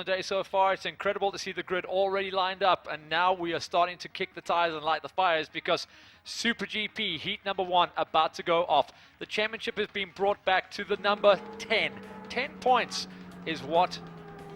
the day so far. It's incredible to see the grid already lined up, and now we are starting to kick the tires and light the fires because Super GP Heat number 1 about to go off. The championship has been brought back to the number 10. 10 points is what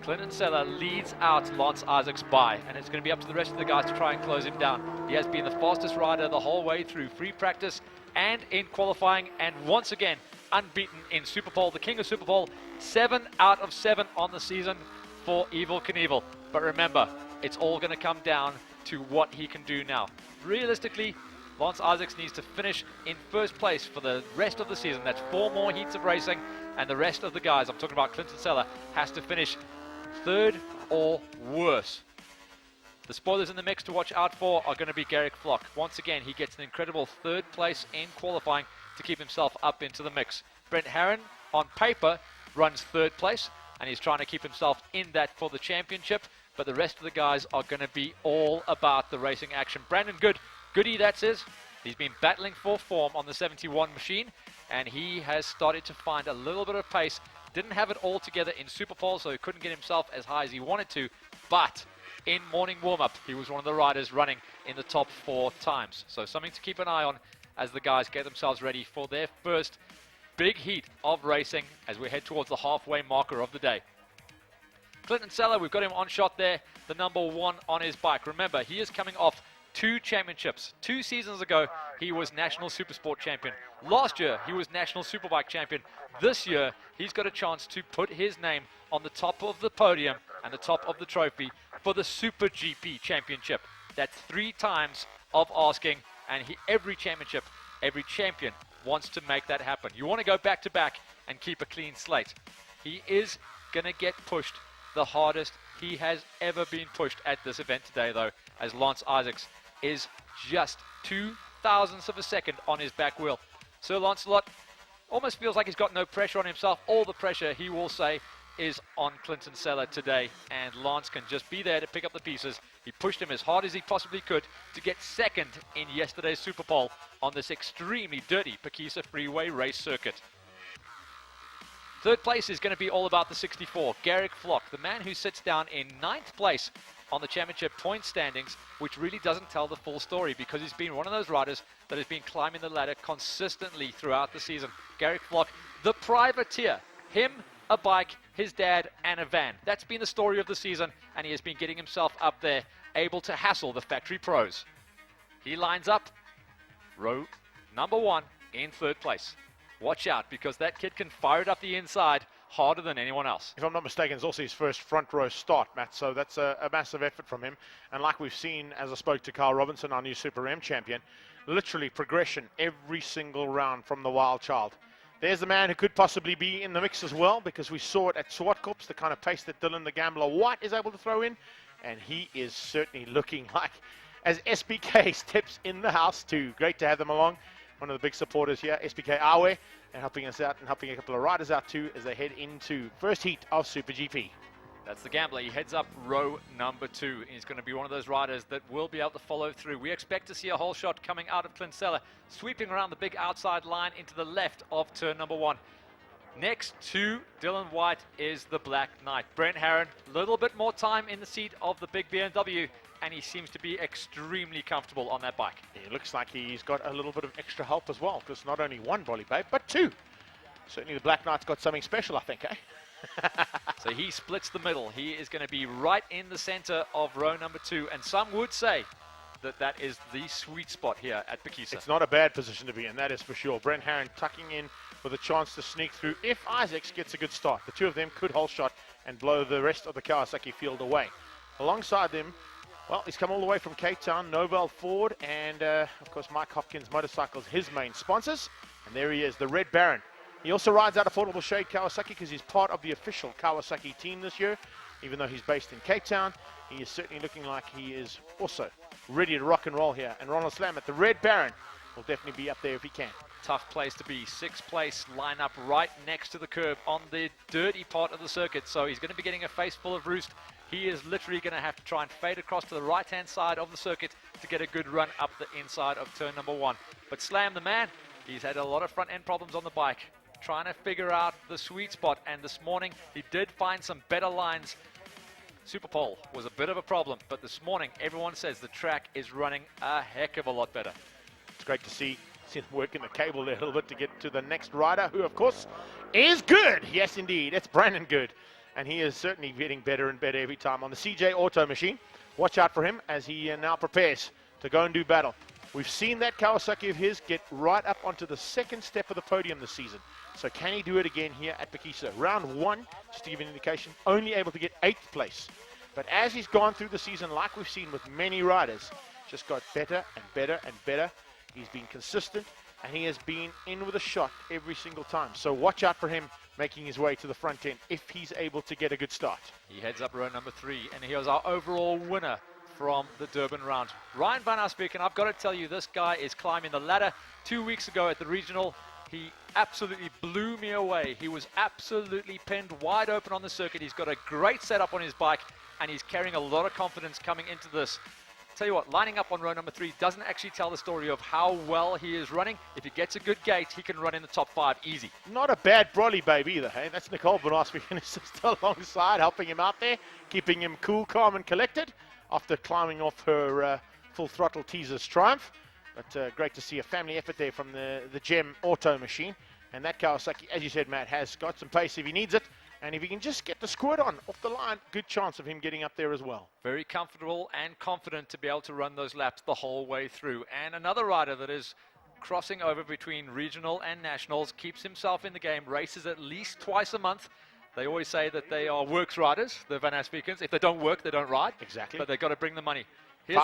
Clinton Seller leads out Lance Isaacs by, and it's going to be up to the rest of the guys to try and close him down. He has been the fastest rider the whole way through free practice and in qualifying, and once again unbeaten in Super Pole, the king of Super Pole. 7 out of 7 on the season for Evel Knievel. But remember, it's all going to come down to what he can do now. Realistically, Lance Isaacs needs to finish in first place for the rest of the season. That's 4 more heats of racing, and the rest of the guys, I'm talking about Clinton Seller, has to finish third or worse. The spoilers in the mix to watch out for are going to be Garrick Flock. Once again, he gets an incredible 3rd place in qualifying to keep himself up into the mix. Brent Herron, on paper, runs 3rd place, and he's trying to keep himself in that for the championship, but the rest of the guys are going to be all about the racing action. Brandon Goody, that's his. He's been battling for form on the 71 machine, and he has started to find a little bit of pace. Didn't have it all together in Super Pole, so he couldn't get himself as high as he wanted to, but in morning warm-up, he was one of the riders running in the top 4 times. So something to keep an eye on as the guys get themselves ready for their first big heat of racing as we head towards the halfway marker of the day. Clinton Seller, we've got him on shot there, the number 1 on his bike. Remember, he is coming off 2 championships. 2 seasons ago, he was National Supersport Champion. Last year, he was National Superbike Champion. This year, he's got a chance to put his name on the top of the podium and the top of the trophy for the Super GP Championship. That's 3 times of asking, and every championship, every champion wants to make that happen. You want to go back to back and keep a clean slate. He is going to get pushed the hardest he has ever been pushed at this event today, though, as Lance Isaacs is just 0.02 of a second on his back wheel. Sir Lancelot almost feels like he's got no pressure on himself. All the pressure, he will say, is on Clinton Seller today, and Lance can just be there to pick up the pieces. He pushed him as hard as he possibly could to get second in yesterday's Super Pole on this extremely dirty Phakisa Freeway race circuit. 3rd place is going to be all about the 64. Garrick Flock, the man who sits down in 9th place on the championship point standings, which really doesn't tell the full story because he's been one of those riders that has been climbing the ladder consistently throughout the season. Garrick Flock, the privateer, him, a bike, his dad, and a van. That's been the story of the season, and he has been getting himself up there, able to hassle the factory pros. He lines up row number 1 in 3rd place. Watch out, because that kid can fire it up the inside harder than anyone else. If I'm not mistaken, it's also his first front row start, Matt, so that's a massive effort from him. And like we've seen, as I spoke to Carl Robinson, our new Super M champion, literally progression every single round from the wild child. There's the man who could possibly be in the mix as well, because we saw it at Swartkorps, the kind of pace that Dylan the Gambler White is able to throw in, and he is certainly looking like, as SPK steps in the house too. Great to have them along. One of the big supporters here, SPK Awe, and helping us out and helping a couple of riders out too as they head into first heat of Super GP. That's the Gambler. He heads up row number 2. He's going to be one of those riders that will be able to follow through. We expect to see a whole shot coming out of Clint Seller, sweeping around the big outside line into the left of turn number 1. Next to Dylan White is the Black Knight. Brent Herron, a little bit more time in the seat of the big BMW, and he seems to be extremely comfortable on that bike. It looks like he's got a little bit of extra help as well, because not only 1 volley babe, but 2. Certainly the Black Knight's got something special, I think, eh? So he splits the middle. He is going to be right in the center of row number 2, and some would say that that is the sweet spot here at Phakisa. It's not a bad position to be in, that is for sure. Brent Herron tucking in with a chance to sneak through if Isaacs gets a good start. The 2 of them could hold shot and blow the rest of the Kawasaki field away. Alongside them, well, he's come all the way from Cape Town, Nobel Ford, and of course Mike Hopkins Motorcycles, his main sponsors. And there he is, the Red Baron. He also rides out Affordable Shade Kawasaki because he's part of the official Kawasaki team this year. Even though he's based in Cape Town, he is certainly looking like he is also ready to rock and roll here. And Ronald Slamet, the Red Baron, will definitely be up there if he can. Tough place to be. 6th place, line up right next to the curb on the dirty part of the circuit. So he's going to be getting a face full of roost. He is literally going to have to try and fade across to the right-hand side of the circuit to get a good run up the inside of turn number 1. But Slam, the man, he's had a lot of front-end problems on the bike, trying to figure out the sweet spot. And this morning, he did find some better lines Super Pole was a bit of a problem, but this morning everyone says the track is running a heck of a lot better. It's great to see him working the cable there a little bit to get to the next rider, who of course is Good. Yes, indeed, it's Brandon Good, and he is certainly getting better and better every time on the CJ Auto machine. Watch out for him as he now prepares to go and do battle. We've seen that Kawasaki of his get right up onto the second step of the podium this season. So can he do it again here at Phakisa? Round 1, just to give you an indication, only able to get 8th place. But as he's gone through the season, like we've seen with many riders, just got better and better and better. He's been consistent, and he has been in with a shot every single time. So watch out for him making his way to the front end if he's able to get a good start. He heads up row number 3, and he was our overall winner from the Durban round. Ryan Van Asbeek, and I've got to tell you, this guy is climbing the ladder. 2 weeks ago at the regional, he absolutely blew me away. He was absolutely pinned wide open on the circuit. He's got a great setup on his bike, and he's carrying a lot of confidence coming into this. Tell you what, lining up on row number 3 doesn't actually tell the story of how well he is running. If he gets a good gate, he can run in the top 5 easy. Not a bad brolly babe either, hey? That's Nicole Van Asbeek and his sister alongside, helping him out there, keeping him cool, calm, and collected after climbing off her full throttle teaser's triumph. But great to see a family effort there from the Gem Auto machine. And that Kawasaki, as you said, Matt, has got some pace if he needs it. And if he can just get the squirt on off the line, good chance of him getting up there as well. Very comfortable and confident to be able to run those laps the whole way through. And another rider that is crossing over between regional and nationals, keeps himself in the game, races at least twice a month. They always say that they are works riders, the Van Asbeekens. If they don't work, they don't ride. Exactly. But they've got to bring the money. Here's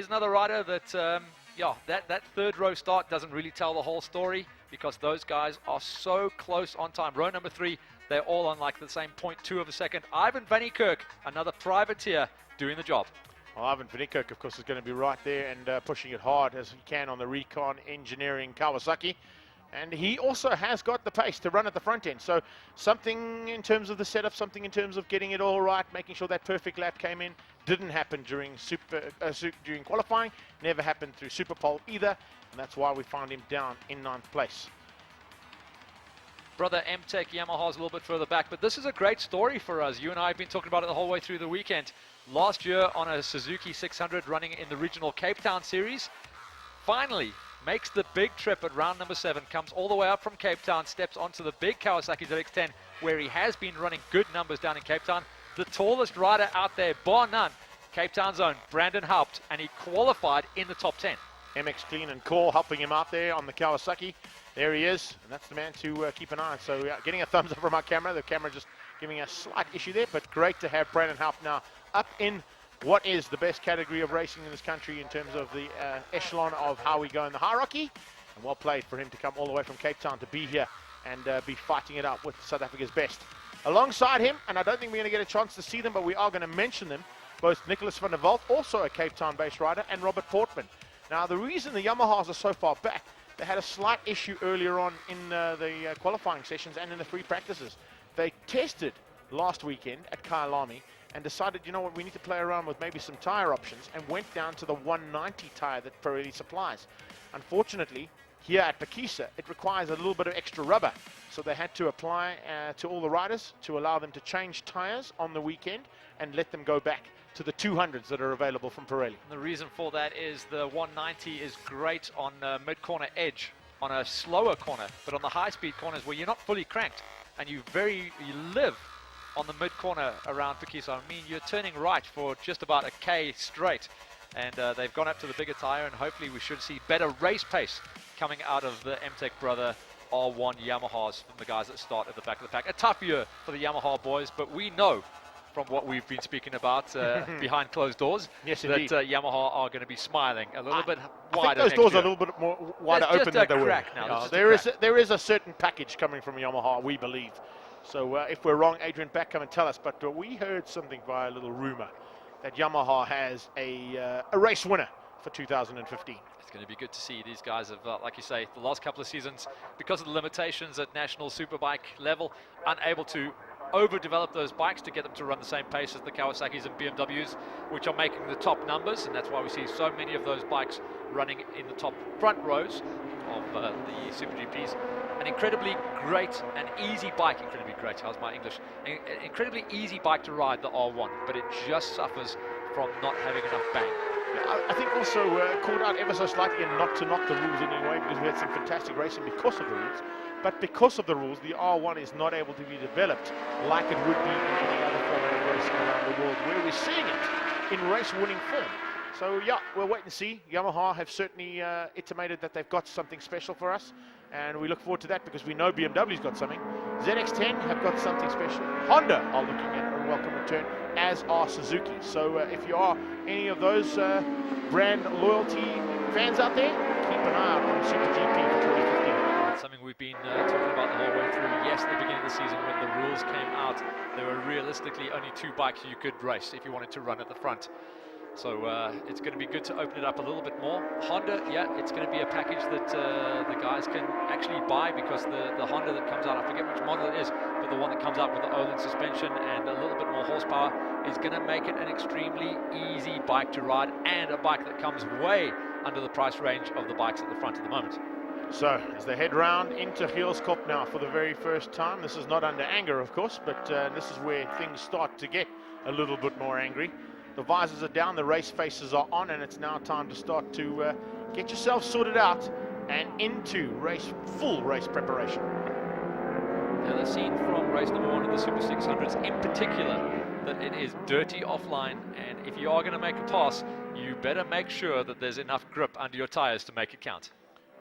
another rider that, that third row start doesn't really tell the whole story because those guys are so close on time. Row number 3, they're all on like the same 0.2 of a second. Ivan Van Niekerk, another privateer, doing the job. Well, Ivan Van Niekerk, of course, is going to be right there and pushing it hard as he can on the Recon Engineering Kawasaki. And he also has got the pace to run at the front end. So something in terms of the setup, something in terms of getting it all right, making sure that perfect lap came in. Didn't happen during during qualifying. Never happened through Super Pole either. And that's why we found him down in 9th place. Brother M-Tech Yamaha's a little bit further back, but this is a great story for us. You and I have been talking about it the whole way through the weekend. Last year on a Suzuki 600 running in the regional Cape Town series, finally makes the big trip at round number 7, comes all the way up from Cape Town, steps onto the big Kawasaki ZX-10, where he has been running good numbers down in Cape Town. The tallest rider out there, bar none, Cape Town's own Brandon Haupt, and he qualified in the top 10. MX Clean and Core helping him out there on the Kawasaki. There he is, and that's the man to keep an eye on. So getting a thumbs up from our camera. The camera just giving a slight issue there, but great to have Brandon Haupt now up in what is the best category of racing in this country in terms of the echelon of how we go in the hierarchy. And well played for him to come all the way from Cape Town to be here and be fighting it out with South Africa's best. Alongside him, and I don't think we're going to get a chance to see them, but we are going to mention them, both Nicholas van der Walt, also a Cape Town-based rider, and Robert Portman. Now, the reason the Yamahas are so far back, they had a slight issue earlier on in the qualifying sessions and in the free practices. They tested last weekend at Kyalami and decided, you know what, we need to play around with maybe some tire options, and went down to the 190 tire that Pirelli supplies. Unfortunately, here at Phakisa, it requires a little bit of extra rubber. So they had to apply to all the riders to allow them to change tires on the weekend and let them go back to the 200s that are available from Pirelli. And the reason for that is the 190 is great on mid-corner edge, on a slower corner, but on the high-speed corners where you're not fully cranked and you live on the mid-corner around Phakisa. I mean, you're turning right for just about a K straight, and they've gone up to the bigger tire, and hopefully we should see better race pace coming out of the M-Tech brother R1 Yamahas from the guys that start at the back of the pack. A tough year for the Yamaha boys, but we know from what we've been speaking about behind closed doors, yes, that Yamaha are going to be I think wider. Those doors are a little bit more wider open than they were. Now. There is a certain package coming from Yamaha, we believe. So if we're wrong, Adrian Back, come and tell us. But we heard something via a little rumor that Yamaha has a race winner for 2015. It's going to be good to see. These guys have, like you say, the last couple of seasons, because of the limitations at national superbike level, unable to overdevelop those bikes to get them to run the same pace as the Kawasaki's and BMWs, which are making the top numbers, and that's why we see so many of those bikes running in the top front rows. of the SuperGPs. An incredibly great and easy bike, how's my English? An incredibly easy bike to ride, the R1, but it just suffers from not having enough bang. I think also called out ever so slightly and not to knock the rules in any way, because we had some fantastic racing because of the rules. But because of the rules, the R1 is not able to be developed like it would be in any other format of racing around the world, where we're seeing it in race-winning form. So yeah, we'll wait and see. Yamaha have certainly intimated that they've got something special for us, and we look forward to that because we know BMW's got something. ZX10 have got something special. Honda are looking at a welcome return, as are Suzuki. So if you are any of those brand loyalty fans out there, keep an eye out on SuperGP for 2015. It's something we've been talking about the whole way through. Yes, at the beginning of the season when the rules came out, there were realistically only 2 bikes you could race if you wanted to run at the front. So it's going to be good to open it up a little bit more. Honda, yeah, it's going to be a package that the guys can actually buy, because the Honda that comes out, I forget which model it is, but the one that comes out with the Olin suspension and a little bit more horsepower is going to make it an extremely easy bike to ride, and a bike that comes way under the price range of the bikes at the front at the moment. So as they head round into Heelskop now for the very first time, this is not under anger, of course, but this is where things start to get a little bit more angry. The visors are down, the race faces are on, and it's now time to start to get yourself sorted out and into full race preparation. Now, the scene from race number 1 of the Super 600s in particular, that it is dirty offline, and if you are going to make a pass, you better make sure that there's enough grip under your tires to make it count.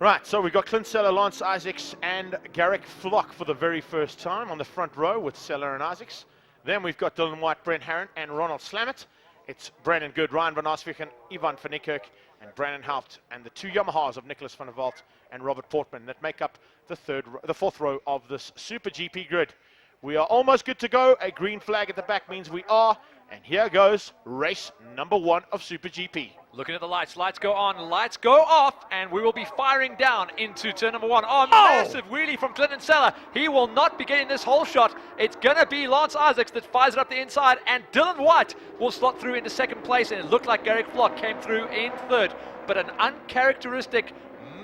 Right, so we've got Clint Seller, Lance Isaacs, and Garrick Flock for the very first time on the front row with Seller and Isaacs. Then we've got Dylan White, Brent Herron, and Ronald Slamet. It's Brandon Good, Ryan van Arsvik, Ivan van Niekerk, and Brandon Haupt, and the 2 Yamahas of Nicholas van der Walt and Robert Portman that make up the fourth row of this Super GP grid. We are almost good to go. A green flag at the back means we are. And here goes race number 1 of Super GP. Looking at the lights, lights go on, lights go off, and we will be firing down into turn number 1. Oh, massive wheelie from Clinton Seller. He will not be getting this whole shot. It's going to be Lance Isaacs that fires it up the inside, and Dylan White will slot through into 2nd place, and it looked like Garrick Flock came through in 3rd. But an uncharacteristic,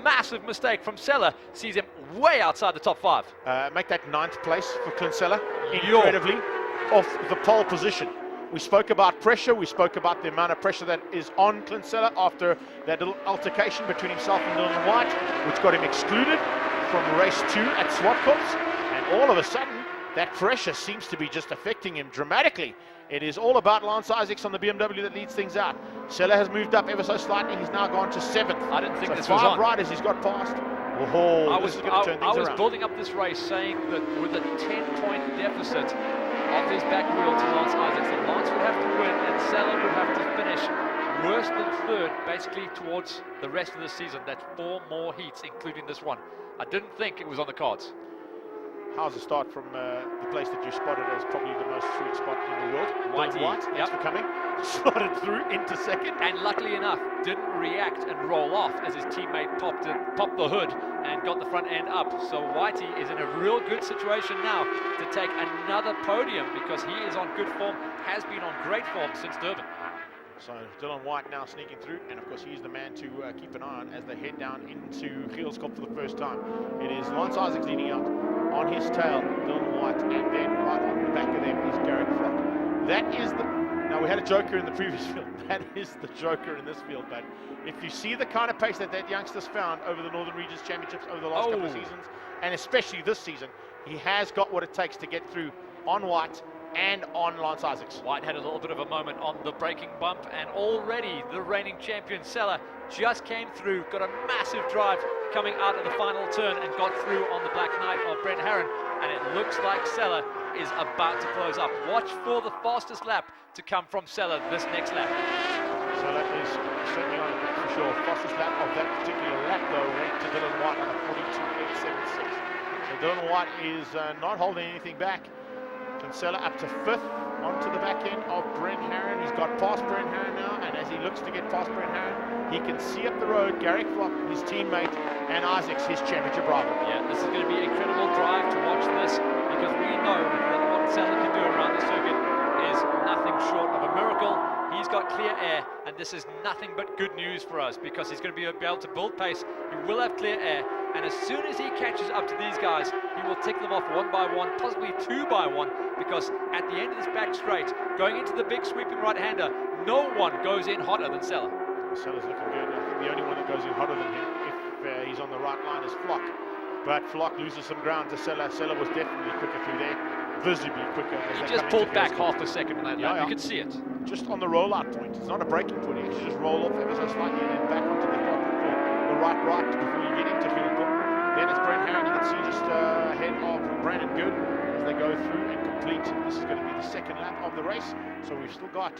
massive mistake from Seller sees him way outside the top 5. Make that 9th place for Clint Seller, incredibly, off the pole position. We spoke about pressure, we spoke about the amount of pressure that is on Clint Seller after that little altercation between himself and Dylan White, which got him excluded from race 2 at Swartkops, and all of a sudden that pressure seems to be just affecting him dramatically. It is all about Lance Isaacs on the BMW that leads things out. Seller has moved up ever so slightly, he's now gone to 7th. I didn't think so this was on. 5 riders he's got past. I was building up this race saying that with a 10-point deficit off his back wheel to Lance Isaacs, that Lance would have to win and Seller would have to finish worse than 3rd, basically towards the rest of the season. That's 4 more heats, including this one. I didn't think it was on the cards. How's the start from the place that you spotted as probably the most sweet spot in the world? White, thanks for coming. Slotted through into 2nd. And luckily enough, didn't react and roll off as his teammate popped the hood and got the front end up. So Whitey is in a real good situation now to take another podium, because he is on good form, has been on great form since Durban. So Dylan White now sneaking through, and of course he's the man to keep an eye on as they head down into Heelskop for the first time. It is Lance Isaacs leading out. On his tail, Dylan White, and then right on the back of them is Garrick Flock. That is now we had a joker in the previous field. That is the joker in this field, but if you see the kind of pace that youngster's found over the Northern Regions Championships over the last couple of seasons, and especially this season, he has got what it takes to get through on White and on Lance Isaacs. White had a little bit of a moment on the braking bump, and already the reigning champion Seller just came through, got a massive drive coming out of the final turn and got through on the Black Knight of Brent Herron, and it looks like Seller is about to close up. Watch for the fastest lap to come from Seller this next lap. So that is certainly on it for sure. Fastest lap of that particular lap though went to Dylan White on a 42.876. So Dylan White is not holding anything back. Seller up to 5th onto the back end of Brent Herron. He's got past Brent Herron now, and as he looks to get past Brent Herron, he can see up the road Garrick Flock, his teammate, and Isaacs, his championship rival. Yeah, this is going to be an incredible drive to watch this, because we know that what Seller can do around the circuit is nothing short of a miracle. He's got clear air, and this is nothing but good news for us because he's going to be able to build pace. He will have clear air, and as soon as he catches up to these guys, he will tick them off one by one, possibly two by one, because at the end of this back straight, going into the big sweeping right-hander, no one goes in hotter than Sella. Sella's looking good. I think the only one that goes in hotter than him, if he's on the right line, is Flock. But Flock loses some ground to Sella. Sella was definitely quicker through there, visibly quicker. He just pulled back half a second on that lap. You could see it. Just on the rollout point. It's not a braking point. He actually just roll off ever so slightly and then back onto the throttle for the right before you get into field goal. Then it's Brent Herron. You can see just ahead of Brandon Good as they go through and complete. This is going to be the second lap of the race. So we've still got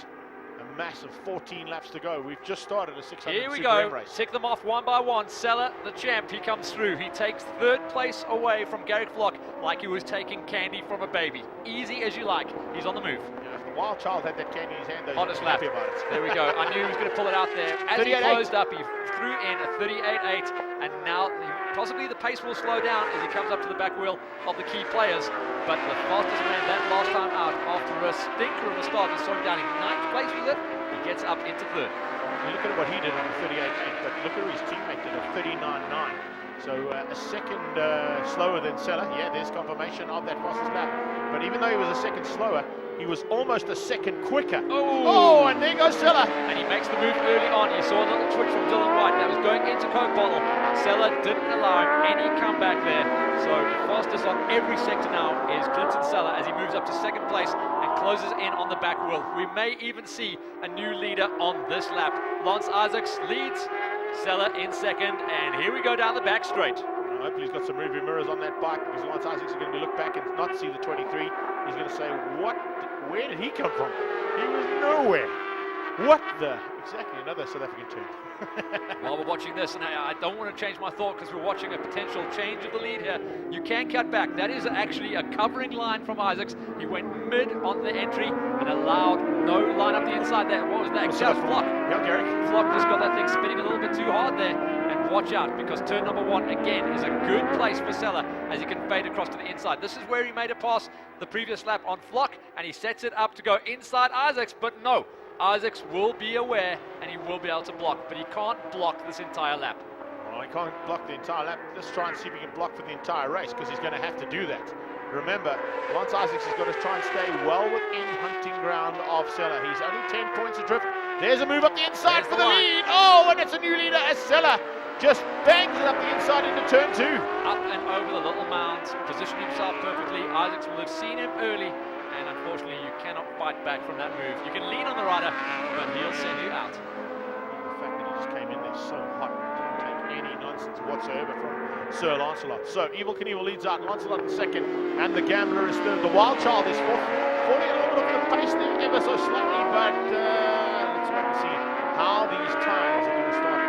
a massive 14 laps to go. We've just started a 600 Here we Super go. M race. Tick them off one by one. Sella, the champ, he comes through. He takes third place away from Garrick Flock like he was taking candy from a baby. Easy as you like. He's on the move. Yeah, if the wild child had that candy in his hand, though, Hottest lap. happy about it. There we go. I knew he was going to pull it out there. As he 38.8. closed up, he threw in a 38.8, and now possibly the pace will slow down as he comes up to the back wheel of the key players. But the fastest man that last time out, after a stinker of a start, he slowed down in 9th place with it. He gets up into 3rd. You look at what he did on a 38.8, but look at his teammate did a 39.9. So a second slower than Sella. Yeah, there's confirmation of that fastest lap. But even though he was a second slower, he was almost a second quicker. Oh, and there goes Sella. And he makes the move early on. You saw a little twitch from Dylan White. That was going into Coke bottle. Sella didn't allow any comeback there. So fastest on every sector now is Clinton Sella as he moves up to 2nd place and closes in on the back wheel. We may even see a new leader on this lap. Lance Isaacs leads, Sella in 2nd, and here we go down the back straight. Hopefully he's got some rearview mirrors on that bike, because Lance Isaacs is going to look back and not see the 23. He's going to say, where did he come from? He was nowhere. What the? Exactly, another South African turn. While we're watching this, and I don't want to change my thought because we're watching a potential change of the lead here. You can cut back. That is actually a covering line from Isaacs. He went mid on the entry and allowed no line up the inside there. What was that? Just Flock. Yeah, Garrick. Flock just got that thing spinning a little bit too hard there. And watch out, because turn number 1 again is a good place for Sella as he can fade across to the inside. This is where he made a pass the previous lap on Flock, and he sets it up to go inside Isaacs, but no. Isaacs will be aware and he will be able to block, but he can't block this entire lap. Well, he can't block the entire lap. Let's try and see if he can block for the entire race, because he's going to have to do that. Remember, Lance Isaacs has got to try and stay well within hunting ground of Sella. He's only 10 points adrift. There's a move up the inside for the lead. Oh, and it's a new leader as Sella just bangs it up the inside into turn 2. Up and over the little mound, positioning himself perfectly. Isaacs will have seen him early, and unfortunately you cannot fight back from that move. You can lean on the rider, but he'll send you out. The fact that he just came in there so hot, didn't take any nonsense whatsoever from Sir Lancelot. So Evil Knievel leads out, Lancelot in 2nd, and the Gambler is 3rd. The Wild Child is 4th, falling a little bit off the pace there ever so slightly, but let's wait and see how these tyres are going to start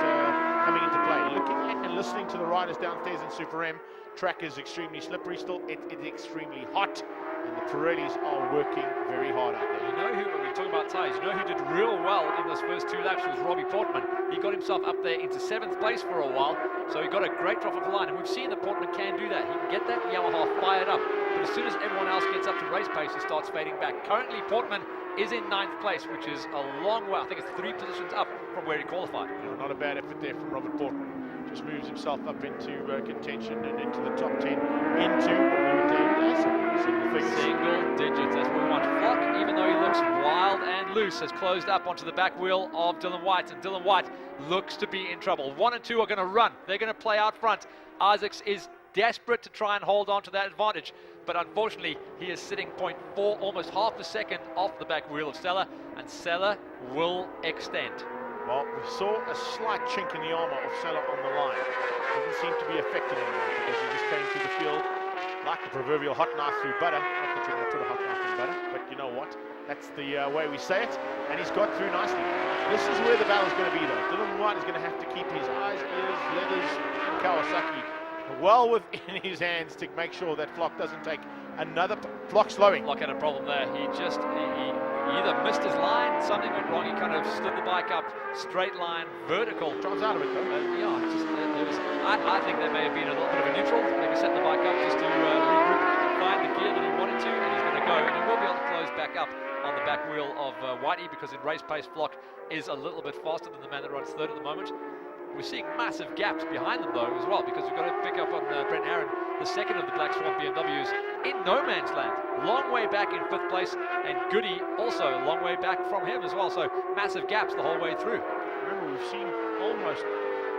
coming into play. Looking at and listening to the riders downstairs in Super M, track is extremely slippery still. It is extremely hot, and the Pirellis are working very hard out there. You know who, when we're talking about tyres, you know who did real well in those first 2 laps was Robbie Portman. He got himself up there into 7th place for a while, so he got a great drop of the line, and we've seen that Portman can do that. He can get that Yamaha fired up, but as soon as everyone else gets up to race pace, he starts fading back. Currently, Portman is in 9th place, which is a long way. I think it's 3 positions up from where he qualified. Not a bad effort there from Robert Portman. Just moves himself up into contention and into the top 10, into what we would term as single figures. Single digits, that's what we want. Flock, even though he looks wild and loose, has closed up onto the back wheel of Dylan White, and Dylan White looks to be in trouble. 1 and 2 are going to run. They're going to play out front. Isaacs is desperate to try and hold on to that advantage, but unfortunately he is sitting 0.4, almost half a second off the back wheel of Sella, and Sella will extend. Well, we saw a slight chink in the armour of Sella on the line. Doesn't seem to be affecting him because he just came through the field like the proverbial hot knife through butter. Not that you're going to put a hot knife in butter, but you know what? That's the way we say it, and he's got through nicely. This is where the battle's going to be, though. Dylan White is going to have to keep his eyes, ears, leathers, and Kawasaki well within his hands to make sure that Flock doesn't take another Flock slowing. Flock had a problem there. He either missed his line, something went wrong. He kind of stood the bike up, straight line, vertical. Drives out of it, though. I think there may have been a little bit of a neutral. Maybe set the bike up just to regroup, find the gear that he wanted to, and he's going to go. And he will be able to close back up on the back Whitey, because in race pace, Flock is a little bit faster than the man that runs third at the moment. We're seeing massive gaps behind them though as well, because we've got to pick up on Brent Aaron, the second of the Black Swan BMWs, in no man's land. Long way back in 5th place, and Goody also a long way back from him as well, so massive gaps the whole way through. Remember, we've seen almost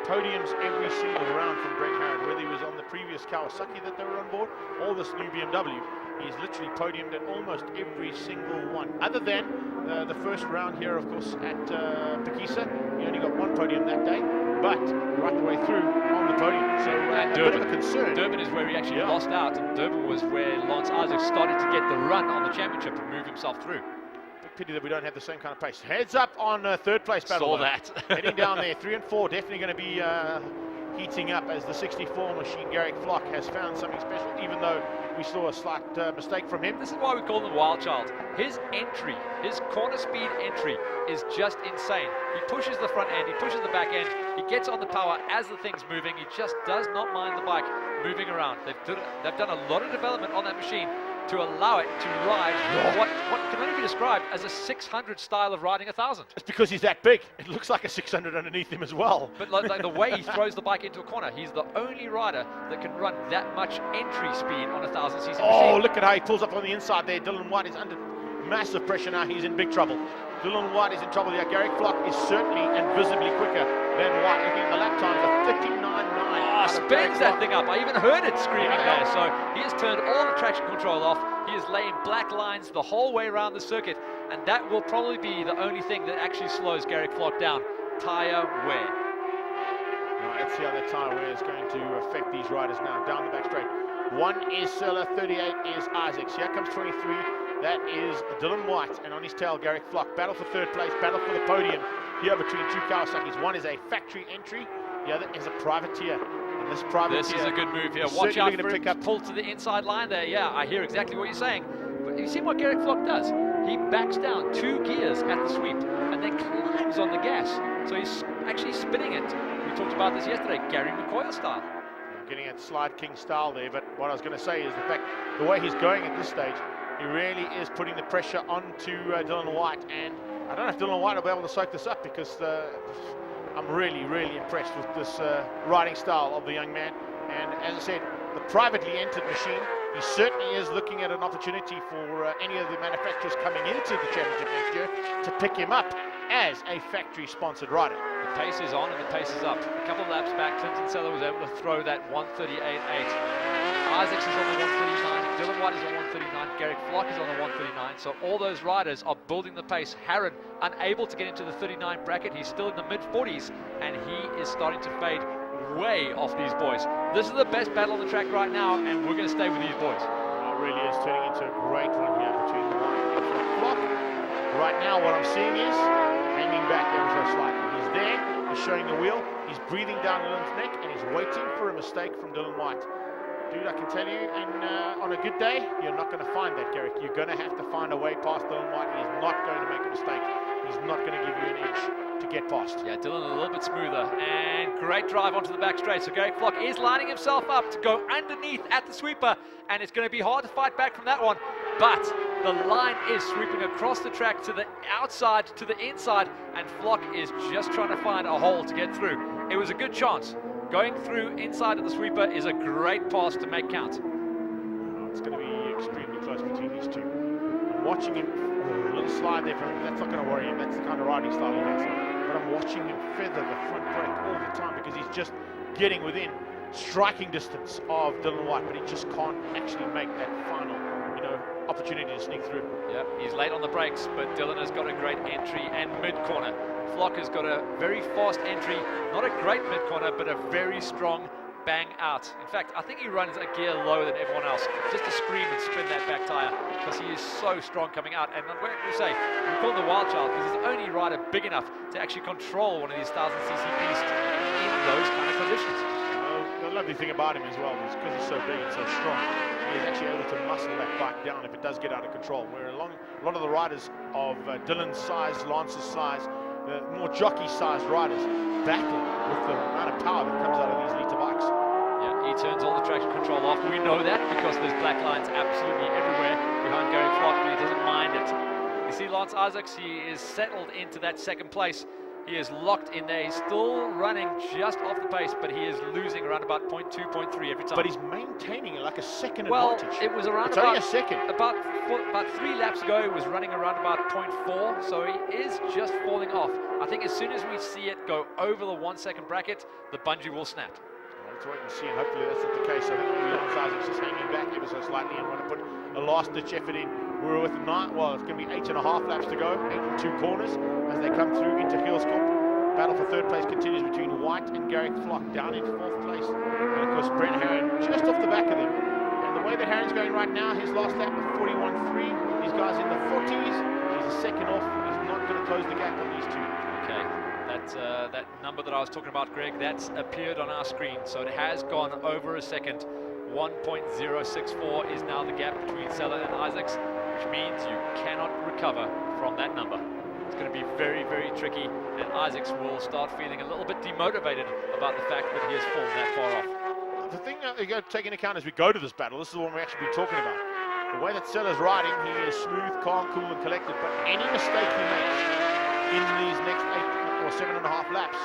podiums every single round from Brent Aaron, whether he was on the previous Kawasaki that they were on board, or this new BMW. He's literally podiumed at almost every single one, other than the first round here, of course, at Phakisa. He only got one podium that day, but right the way through on the podium. So a bit of a concern. Durban is where he actually lost out, and Durban was where Lance Isaacs started to get the run on the championship and move himself through. Pity that we don't have the same kind of pace. Heads up on third place battle. Saw that. Heading down there, 3 and 4 definitely going to be heating up as the 64 machine, Garrick Flock, has found something special, even though we saw a slight mistake from him. This is why we call him Wild Child. His entry, his corner speed entry is just insane. He pushes the front end, he pushes the back end, he gets on the power as the thing's moving, he just does not mind the bike moving around. They've done a lot of development on that machine to allow it to ride what can only be described as a 600 style of riding 1,000. It's because he's that big. It looks like a 600 underneath him as well. But like the way he throws the bike into a corner, he's the only rider that can run that much entry speed on a 1,000cc machine. Oh, look at how he pulls up on the inside there. Dylan White is under massive pressure now. He's in big trouble. Dylan White is in trouble here. Garrick Flock is certainly and visibly quicker than White. Looking at the lap times of 59.9. Spins that thing up. I even heard it screaming there. So he has turned all the traction control off. He is laying black lines the whole way around the circuit, and that will probably be the only thing that actually slows Garrick Flock down. Tyre wear. Right, let's see how that tyre wear is going to affect these riders now. Down the back straight. 1 is Silla, 38 is Isaacs. Here comes 23. That is Dylan White, and on his tail, Garrick Flock. Battle for third place, battle for the podium here between two Kawasaki's. One is a factory entry, the other is a privateer. And this is a good move here. Watch out for him to pull to the inside line there. Yeah, I hear exactly what you're saying. But you see what Garrick Flock does? He backs down 2 gears at the sweep and then climbs on the gas. So he's actually spinning it. We talked about this yesterday, Gary McCoy style. Getting at Slide King style there, but what I was going to say is the fact, the way he's going at this stage, he really is putting the pressure onto Dylan White, and I don't know if Dylan White will be able to soak this up, because I'm really, really impressed with this riding style of the young man. And as I said, the privately entered machine, he certainly is looking at an opportunity for any of the manufacturers coming into the championship next year to pick him up as a factory-sponsored rider. The pace is on and the pace is up. A couple of laps back, Clinton Seller was able to throw that 138.8. Isaacs is on the 139, Dylan White is on 139, Garrick Flock is on the 139, so all those riders are building the pace. Harron unable to get into the 39 bracket, he's still in the mid-40s, and he is starting to fade way off these boys. This is the best battle on the track right now, and we're going to stay with these boys. It really is turning into a great one here between the White and Flock. Right now what I'm seeing is hanging back ever so slightly. He's there, he's showing the wheel, he's breathing down Dylan's neck, and he's waiting for a mistake from Dylan White. Dude, I can tell you, and on a good day, you're not going to find that, Garrick. You're going to have to find a way past Dylan White. He's not going to make a mistake. He's not going to give you an edge to get past. Yeah, Dylan a little bit smoother, and great drive onto the back straight. So Garrick Flock is lining himself up to go underneath at the sweeper, and it's going to be hard to fight back from that one. But the line is sweeping across the track to the outside, to the inside, and Flock is just trying to find a hole to get through. It was a good chance. Going through inside of the sweeper is a great pass to make count. Oh, it's going to be extremely close between these two. I'm watching him, a little slide there from him, that's not going to worry him, that's the kind of riding style he has. But I'm watching him feather the front brake all the time, because he's just getting within striking distance of Dylan White, but he just can't actually make that final, opportunity to sneak through. Yeah, he's late on the brakes, but Dylan has got a great entry and mid-corner. Flock has got a very fast entry, not a great mid-corner, but a very strong bang out. In fact, I think he runs a gear lower than everyone else, just to scream and spin that back tyre, because he is so strong coming out. And I'm going to say, we call him the Wild Child, because he's the only rider big enough to actually control one of these 1,000cc beasts in those kind of conditions. The lovely thing about him as well is because he's so big and so strong, he's actually able to muscle that bike down if it does get out of control. Where a lot of the riders of Dylan's size, Lance's size, the more jockey-sized riders battle with the amount of power that comes out of these liter bikes. Yeah, he turns all the traction control off. We know that because there's black lines absolutely everywhere behind Garrick Flock, but he doesn't mind it. You see Lance Isaacs, he is settled into that second place. He is locked in there. He's still running just off the pace, but he is losing around about 0.2, 0.3 every time. But he's maintaining like a second well, advantage. it was around it's about only a second. About 3 laps ago, he was running around about 0.4, so he is just falling off. I think as soon as we see it go over the 1 second bracket, the bungee will snap. Let's wait and see, and hopefully that's not the case. I think Lance Isaacs is hanging back ever so slightly and want to put a last-ditch effort in. We're with it's going to be 8.5 laps to go, 8 and 2 corners as they come through into Heelskop. Battle for third place continues between White and Garrick Flock down in 4th place. And of course, Brent Herron just off the back of them. And the way that Herron's going right now, his last lap of 41.3. These guys in the 40s. He's a second off. He's not going to close the gap on these two. Okay. That number that I was talking about, Greg, that's appeared on our screen. So it has gone over a second. 1.064 is now the gap between Sella and Isaacs, which means you cannot recover from that number. It's going to be very, very tricky, and Isaacs will start feeling a little bit demotivated about the fact that he has fallen that far off. The thing that we got to take into account as we go to this battle, this is the one we actually be talking about. The way that Sella's riding, he is smooth, calm, cool, and collected, but any mistake he makes in these next 8 or 7.5 laps,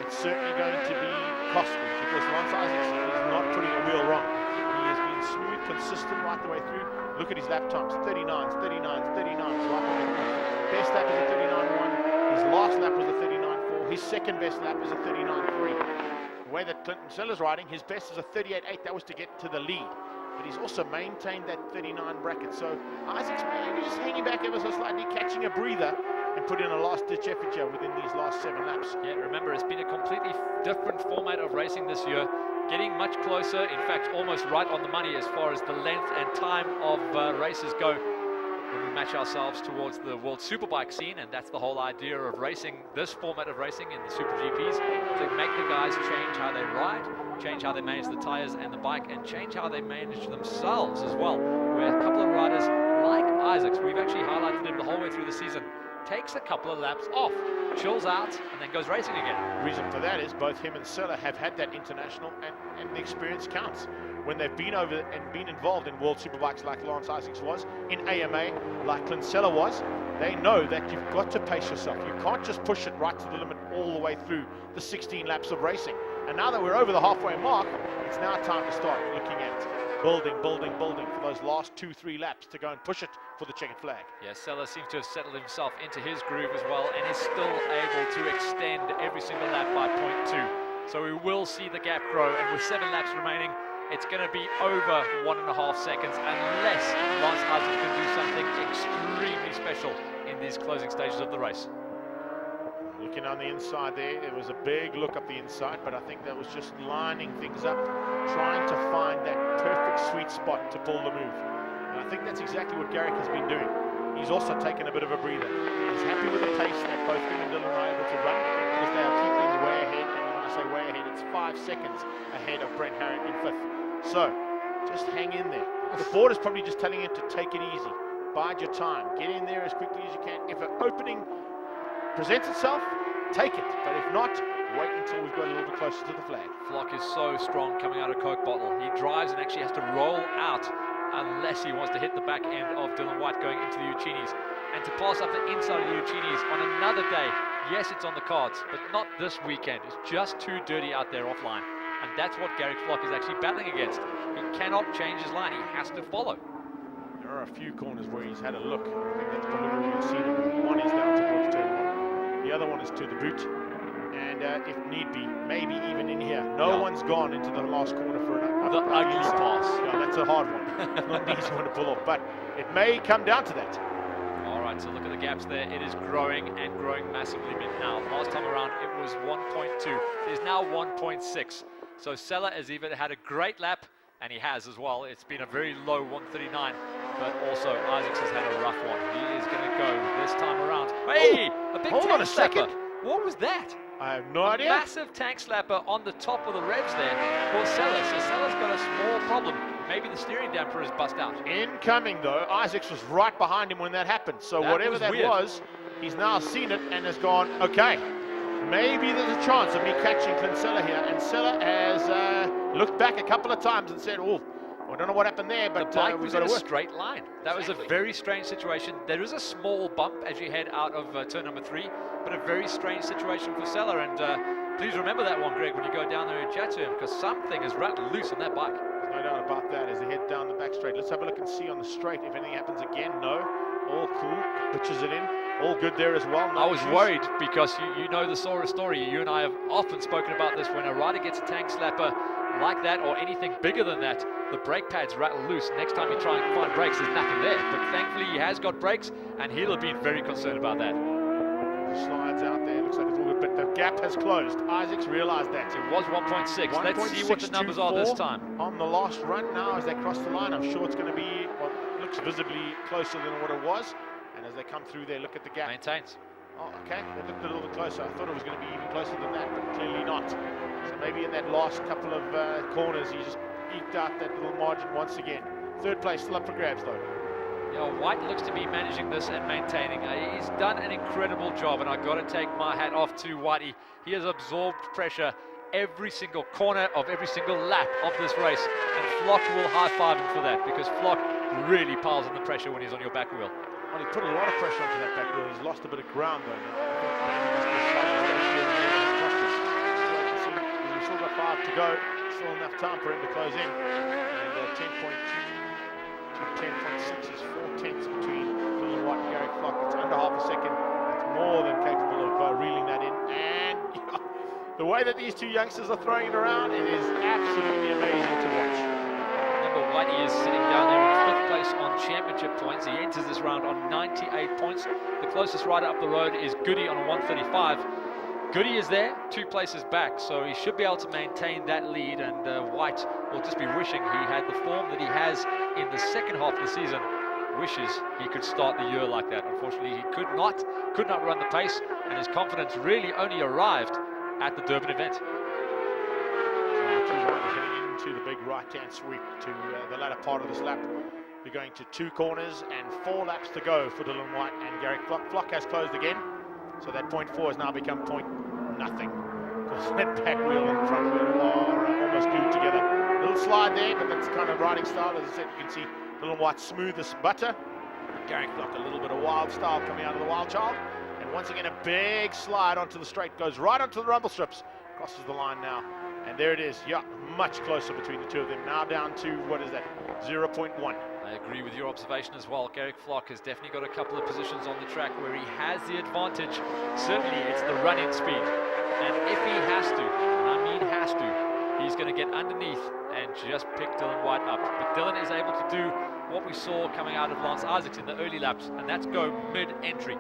it's certainly going to be costly, because Lance Isaacs is not putting a wheel wrong. He has been smooth, consistent right the way through. Look at his lap times, 39s, 39s, 39s, right the way through. Best lap is a 39.1. His last lap was a 39.4. His second best lap is a 39.3. The way that Clinton Sella's riding, his best is a 38.8. That was to get to the lead. But he's also maintained that 39 bracket. So Isaac's maybe just hanging back ever so slightly, catching a breather, and put in a last-ditch effort here within these last 7 laps. Yeah, remember, it's been a completely different format of racing this year. Getting much closer, in fact, almost right on the money as far as the length and time of races go when we match ourselves towards the World Superbike scene, and that's the whole idea of racing, this format of racing in the Super GPs, to make the guys change how they ride, change how they manage the tires and the bike, and change how they manage themselves as well. Where a couple of riders like Isaacs, we've actually highlighted him the whole way through the season, takes a couple of laps off, chills out, and then goes racing again. The reason for that is both him and Sella have had that international, and the experience counts. When they've been over and been involved in World Superbikes like Lance Isaacs was, in AMA like Clint Sella was, they know that you've got to pace yourself. You can't just push it right to the limit all the way through the 16 laps of racing. And now that we're over the halfway mark, it's now time to start looking at building for those last 2-3 laps to go and push it for the checkered flag. Yeah, Sella seems to have settled himself into his groove as well, and is still able to extend every single lap by 0.2. So we will see the gap grow, and with 7 laps remaining, it's going to be over 1.5 seconds unless Lance Isaacs can do something extremely special in these closing stages of the race. Looking on the inside there, it was a big look up the inside, but I think that was just lining things up, trying to find that perfect sweet spot to pull the move. And I think that's exactly what Garrick has been doing. He's also taken a bit of a breather. He's happy with the pace that both him and Dylan are able to run, because they are keeping way ahead, and when I say way ahead, it's 5 seconds ahead of Brent Herron in 5th. So, just hang in there. The board is probably just telling him to take it easy. Bide your time. Get in there as quickly as you can. If an opening presents itself, take it. But if not, wait until we've got a little bit closer to the flag. Flock is so strong coming out of Coke bottle. He drives and actually has to roll out unless he wants to hit the back end of Dylan White going into the Uchinis. And to pass up the inside of the Uchinis on another day, yes, it's on the cards, but not this weekend. It's just too dirty out there offline. And that's what Garrick Flock is actually battling against. He cannot change his line. He has to follow. There are a few corners where he's had a look. I think that's probably where you'll see them. One is down towards turn 1. The other one is to the boot. And if need be, maybe even in here. No one's gone into the last corner for the ugly pass. Yeah, that's a hard one. It's not an easy one to pull off, but it may come down to that. All right, so look at the gaps there. It is growing and growing massively now. Last time around, it was 1.2. It is now 1.6. So Sella has even had a great lap, and he has as well. It's been a very low 139, but also Isaacs has had a rough one. He is going to go this time around. Hey, a big hold on a second. What was that? I have no idea. Massive tank slapper on the top of the revs there for Sella. So Sella's got a small problem. Maybe the steering damper is bust out. Incoming though, Isaacs was right behind him when that happened. So whatever that was, he's now seen it and has gone, okay, maybe there's a chance of me catching Clint Sella here. And Sella has looked back a couple of times and said, oh, I don't know what happened there, but the bike we've was got in to a work. straight line. That was a very strange situation. There is a small bump as you head out of turn number 3, but a very strange situation for Sella. And please remember that one, Greg, when you go down there and chat to him, because something is rattled loose on that bike. There's no doubt about that as they head down the back straight. Let's have a look and see on the straight if anything happens again. No, all cool. Pitches it in. All good there as well. No I was issues. worried because you know the Sora story. You and I have often spoken about this. When a rider gets a tank slapper like that or anything bigger than that, the brake pads rattle loose. Next time you try and find brakes, there's nothing there. But thankfully he has got brakes, and he'll have been very concerned about that. Slides out there. Looks like it's all good, but the gap has closed. Isaacs realised that. It was 1.6. Let's see what the numbers are this time. On the last run now as they cross the line, I'm sure it's going to be what looks visibly closer than what it was. And as they come through there, look at the gap. Maintains. Oh, okay. They looked a little bit closer. I thought it was going to be even closer than that, but clearly not. So maybe in that last couple of corners, he just eked out that little margin once again. Third place still up for grabs, though. Yeah, White looks to be managing this and maintaining. He's done an incredible job, and I've got to take my hat off to Whitey. He has absorbed pressure every single corner of every single lap of this race, and Flock will high-five him for that, because Flock really piles on the pressure when he's on your back wheel. Well, he put a lot of pressure onto that back wheel. He's lost a bit of ground, though. Now. I think we've still got 5 to go. Still enough time for him to close in. And 10.2 to 10.6 is 4 tenths between Dylan White and Garrick Flock. It's under half a second. That's more than capable of reeling that in. And the way that these two youngsters are throwing it around, it is absolutely amazing to watch. Whitey is sitting down there in 5th place on championship points. He enters this round on 98 points. The closest rider up the road is Goody on a 135. Goody is there, 2 places back, so he should be able to maintain that lead, and White will just be wishing he had the form that he has in the second half of the season. Wishes he could start the year like that. Unfortunately, he could not run the pace, and his confidence really only arrived at the Durban event. So the 2 riders heading into the big right-hand sweep to the latter part of this lap. We're going to 2 corners and 4 laps to go for Dylan White and Garrick Flock. Flock has closed again, so that 0.4 has now become nothing. Because that back wheel and front wheel are almost glued together. A little slide there, but that's the kind of riding style. As I said, you can see Dylan White smooth as butter. Garrick Flock a little bit of wild style coming out of the wild child. And once again, a big slide onto the straight. Goes right onto the rumble strips. Crosses the line now. And there it is. Yeah, much closer between the two of them. Now down to, what is that, 0.1. I agree with your observation as well. Garrick Flock has definitely got a couple of positions on the track where he has the advantage. Certainly it's the run-in speed. And if he has to, and I mean has to, he's going to get underneath and just pick Dylan White up. But Dylan is able to do what we saw coming out of Lance Isaacs in the early laps, and that's go mid-entry.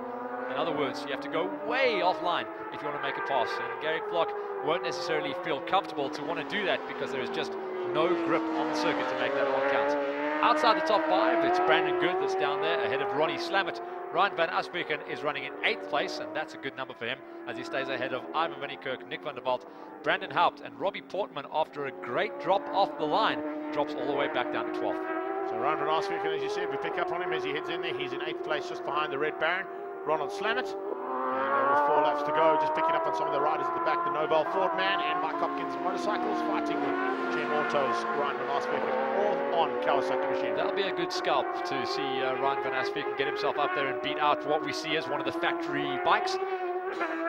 In other words, you have to go way offline if you want to make a pass. And Garrick Flock won't necessarily feel comfortable to want to do that because there is just no grip on the circuit to make that one count. Outside the top 5, it's Brandon Good that's down there ahead of Ronnie Slamet. Ryan van Asbeken is running in 8th place, and that's a good number for him as he stays ahead of Ivan van Niekerk, Nick van der Walt, Brandon Haupt, and Robbie Portman, after a great drop off the line, drops all the way back down to 12th. So Ryan van Asbeken, as you said, we pick up on him as he heads in there. He's in 8th place just behind the Red Baron, Ronald Slamet. And with 4 laps to go, just picking up on some of the riders at the back, the Novel Ford man and Mike Hopkins Motorcycles, fighting with Gem Autos, Ryan van Asbeken, all on Kawasaki machine. That'll be a good scalp to see Ryan van Asbeken get himself up there and beat out what we see as one of the factory bikes.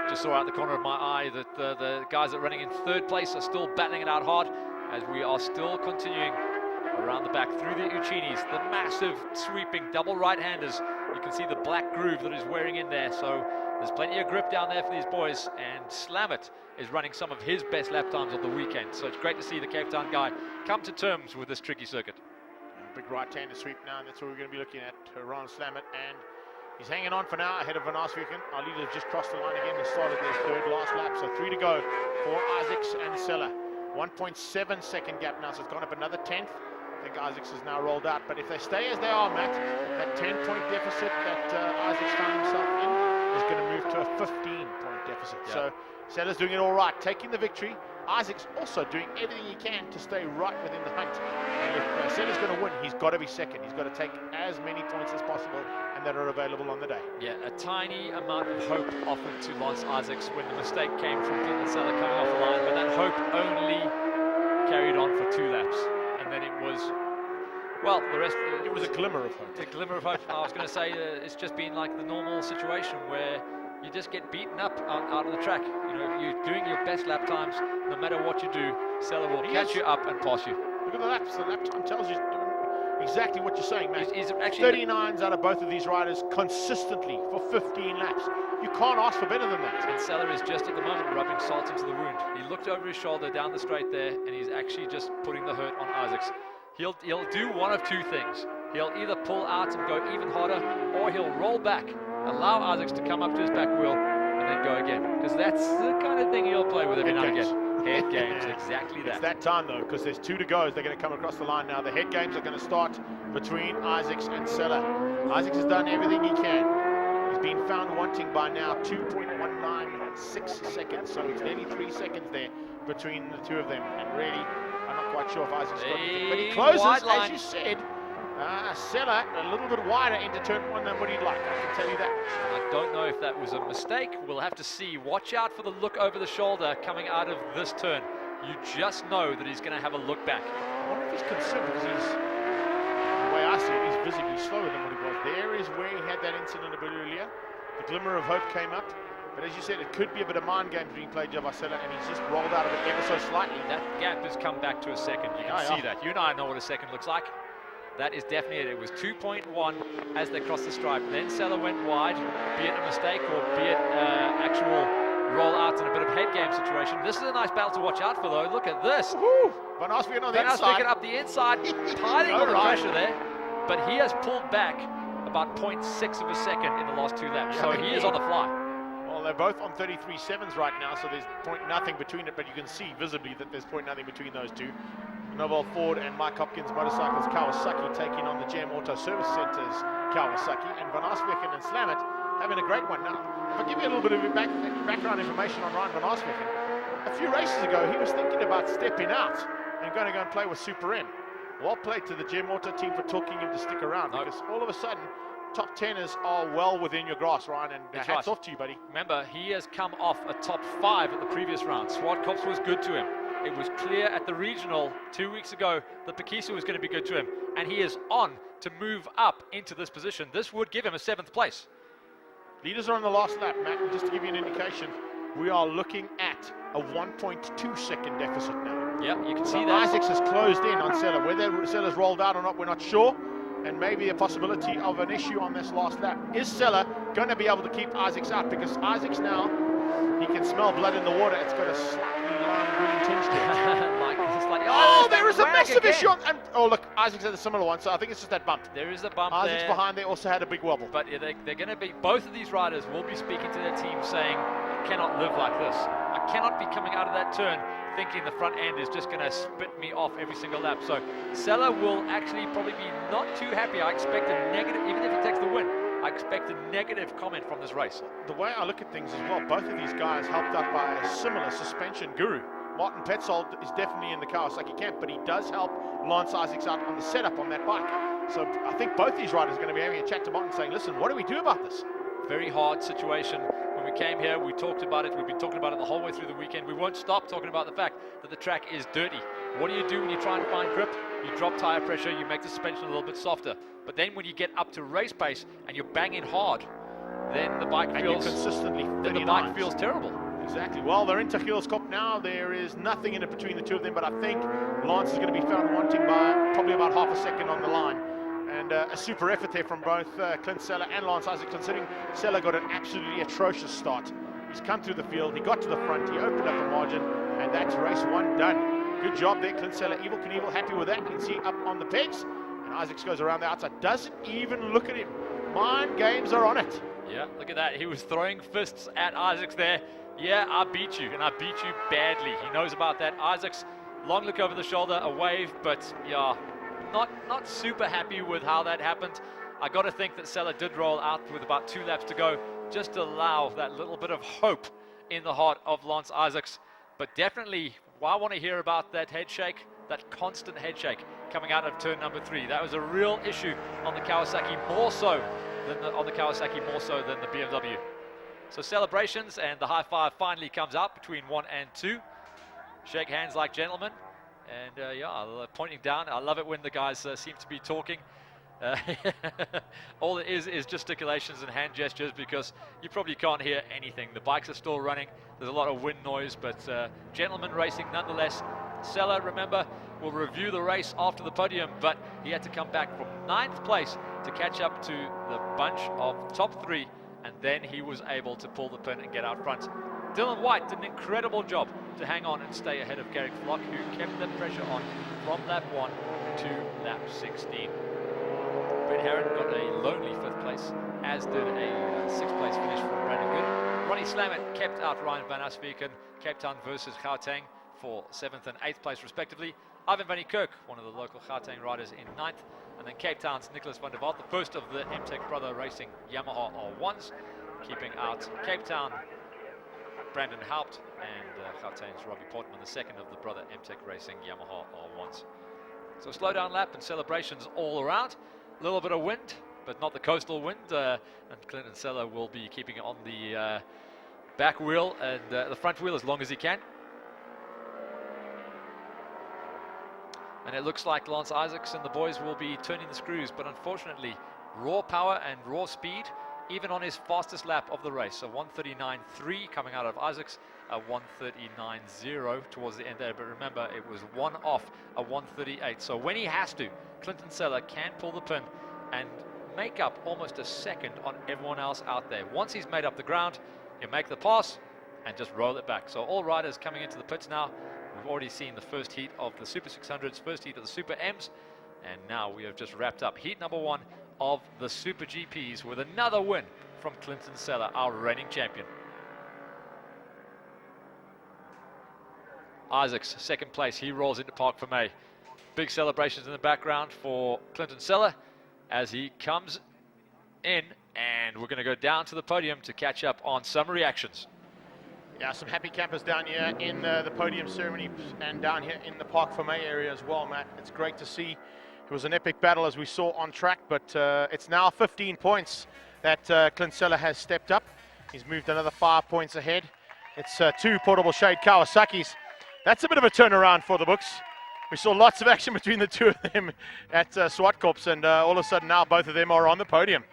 Just saw out the corner of my eye that the guys that are running in 3rd place are still battling it out hard, as we are still continuing around the back through the Uchinis, the massive sweeping double right-handers. You can see the black groove that is wearing in there, so there's plenty of grip down there for these boys, and Slamet is running some of his best lap times of the weekend, so it's great to see the Cape Town guy come to terms with this tricky circuit. Big right-hander sweep now, and that's what we're going to be looking at, Ron Slamet, and he's hanging on for now ahead of Van Asbeken. Our leaders have just crossed the line again and started their 3rd last lap, so 3 to go for Isaacs and Sella. 1.7 second gap now, so it's gone up another 10th. I think Isaacs is now rolled out, but if they stay as they are, Matt, that 10-point deficit that Isaacs found himself in is going to move to a 15-point deficit. Yep. So Sella's doing it all right, taking the victory. Isaacs also doing everything he can to stay right within the hunt. And if Sella's going to win, he's got to be second. He's got to take as many points as possible and that are available on the day. Yeah, a tiny amount of hope offered to Lance Isaacs when the mistake came from Clinton Sella coming off the line, but that hope only carried on for 2 laps. And then it was Well, the rest... It was a glimmer of hope. A glimmer of hope. I was going to say it's just been like the normal situation where you just get beaten up out of the track. You know, you're doing your best lap times, no matter what you do, Sella will catch you up and pass you. Look at the laps. The lap time tells you exactly what you're saying, Matt. He's actually 39s out of both of these riders consistently for 15 laps. You can't ask for better than that. And Sella is just at the moment rubbing salt into the wound. He looked over his shoulder down the straight there, and he's actually just putting the hurt on Isaacs. He'll do one of two things. He'll either pull out and go even harder, or he'll roll back, allow Isaacs to come up to his back wheel, and then go again. Because that's the kind of thing he'll play with every now and again. Head games, exactly that. It's that time though, because there's 2 to go. They're going to come across the line now. The head games are going to start between Isaacs and Sella. Isaacs has done everything he can. He's been found wanting by now 2.196 seconds, so it's nearly 3 seconds there between the two of them. And really, I'm not quite sure if Isaacs got anything, but he closes, as you said. Sella a little bit wider into turn 1 than what he'd like, I can tell you that. I don't know if that was a mistake. We'll have to see. Watch out for the look over the shoulder coming out of this turn. You just know that he's going to have a look back. I wonder if he's concerned because the way I see it, he's visibly slower than what he was. There is where he had that incident a bit earlier. The glimmer of hope came up. But as you said, it could be a bit of mind games being played by Sella, and he's just rolled out of it ever so slightly. That gap has come back to a second. You can see that. You and I know what a second looks like. That is definitely it. It was 2.1 as they crossed the stripe. Then Sella went wide, be it a mistake or be it actual roll out in a bit of head game situation. This is a nice battle to watch out for, though. Look at this. Van Arsveen on the Van inside. Arsveen up the inside, piling on the pressure there. But he has pulled back about 0.6 of a second in the last 2 laps. So he is on the fly. Well, they're both on 33.7s right now, so there's nothing between it, but you can see visibly that there's nothing between those two. Novel Ford and Mike Hopkins Motorcycles Kawasaki taking on the GM Auto Service Centers Kawasaki, and Van Arsveen and Slamet having a great one. Now, if I give you a little bit of background information on Ryan Van Arsveen, a few races ago he was thinking about stepping out and going to go and play with Super M. Well played to the GM Auto team for talking him to stick around, because all of a sudden top 10ers are well within your grasp, Ryan, and hats off to you, buddy. Remember, he has come off a top 5 at the previous round. Swartkops was good to him. It was clear at the regional 2 weeks ago that Phakisa was going to be good to him, and he is on to move up into this position. This would give him a 7th place. Leaders are on the last lap, Matt, and just to give you an indication, we are looking at a 1.2 second deficit now. Yeah, you can see that. Isaacs has closed in on Sella. Whether Sella's rolled out or not, we're not sure. And maybe a possibility of an issue on this last lap. Is Sella going to be able to keep Isaacs out? Because Isaacs now, he can smell blood in the water. It's got a slightly lime green tinge to it. There is a massive issue on, and look, Isaacs had a similar one, so I think it's just that bump. There is a bump Isaacs there. behind there also had a big wobble. But they're going to be, both of these riders will be speaking to their team saying, I cannot live like this. I cannot be coming out of that turn thinking the front end is just going to spit me off every single lap. So Sella will actually probably be not too happy. I expect a negative, even if he takes the win, I expect a negative comment from this race. The way I look at things as well, both of these guys helped out by a similar suspension guru. Martin Petzold is definitely in the Kawasaki camp, but he does help Lance Isaacs out on the setup on that bike. So I think both these riders are going to be having a chat to Martin saying, listen, what do we do about this? Very hard situation. When we came here, we talked about it. We've been talking about it the whole way through the weekend. We won't stop talking about the fact that the track is dirty. What do you do when you're trying to find grip? You drop tire pressure, you make the suspension a little bit softer. But then when you get up to race pace and you're banging hard, then the bike feels consistently. Then the bike feels terrible. Exactly. Well, they're into Giels Kop now. There is nothing in it between the two of them, but I think Lance is going to be found wanting by probably about half a second on the line. And a super effort there from both Clint Sella and Lance Isaacs, considering Sella got an absolutely atrocious start. He's come through the field, he got to the front, he opened up a margin, and that's race 1 done. Good job there, Clint Sella. Evil Knievel happy with that. You can see up on the pegs. And Isaacs goes around the outside, doesn't even look at him. Mind games are on it. Yeah, look at that. He was throwing fists at Isaacs there. Yeah, I beat you, and I beat you badly. He knows about that. Isaacs, long look over the shoulder, a wave, but yeah, not super happy with how that happened. I got to think that Sella did roll out with about 2 laps to go, just to allow that little bit of hope in the heart of Lance Isaacs. But definitely, I want to hear about that head shake, that constant head shake coming out of turn number 3. That was a real issue on the Kawasaki, more so than the BMW. So celebrations, and the high five finally comes out between 1 and 2. Shake hands like gentlemen, And yeah, pointing down. I love it when the guys seem to be talking. All it is gesticulations and hand gestures, because you probably can't hear anything. The bikes are still running. There's a lot of wind noise, but gentleman racing nonetheless. Sella, remember, will review the race after the podium, but he had to come back from 9th place to catch up to the bunch of top 3, and then he was able to pull the pin and get out front. Dylan White did an incredible job to hang on and stay ahead of Garrick Flock, who kept the pressure on from lap 1 to lap 16. Brett Herron got a lonely 5th place, as did a 6th place finish for Brandon Good. Ronnie Slamet kept out Ryan Van Asveken, Cape Town versus Gauteng, for 7th and 8th place respectively. Ivan van Kirk, one of the local Gauteng riders, in 9th. And then Cape Town's Nicholas van der Walt, the first of the MTech Brother Racing Yamaha R1s, keeping out Cape Town, Brandon Haupt, and Gauteng's Robbie Portman, the second of the Brother MTech Racing Yamaha R1s. So slow down lap and celebrations all around. A little bit of wind, but not the coastal wind. And Clinton Sella will be keeping it on the back wheel and the front wheel as long as he can. And it looks like Lance Isaacs and the boys will be turning the screws, but unfortunately, raw power and raw speed, even on his fastest lap of the race. So 1:39.3 coming out of Isaacs, a 1:39.0 towards the end there. But remember, it was 1 off a 1:38. So when he has to, Clinton Sella can pull the pin and make up almost a second on everyone else out there. Once he's made up the ground, he'll make the pass and just roll it back. So all riders coming into the pits now. We've already seen the first heat of the Super 600s, first heat of the Super Ms, and now we have just wrapped up heat number 1 of the Super GPs with another win from Clinton Sella, our reigning champion. Isaacs, 2nd place, he rolls into Park for May. Big celebrations in the background for Clinton Sella as he comes in, and we're going to go down to the podium to catch up on some reactions. Yeah, some happy campers down here in the podium ceremony and down here in the Park for May area as well, Matt. It's great to see. It was an epic battle as we saw on track, but it's now 15 points that Clint Sella has stepped up. He's moved another 5 points ahead. It's 2 portable shade Kawasaki's. That's a bit of a turnaround for the books. We saw lots of action between the two of them at Swartkops, and all of a sudden now both of them are on the podium.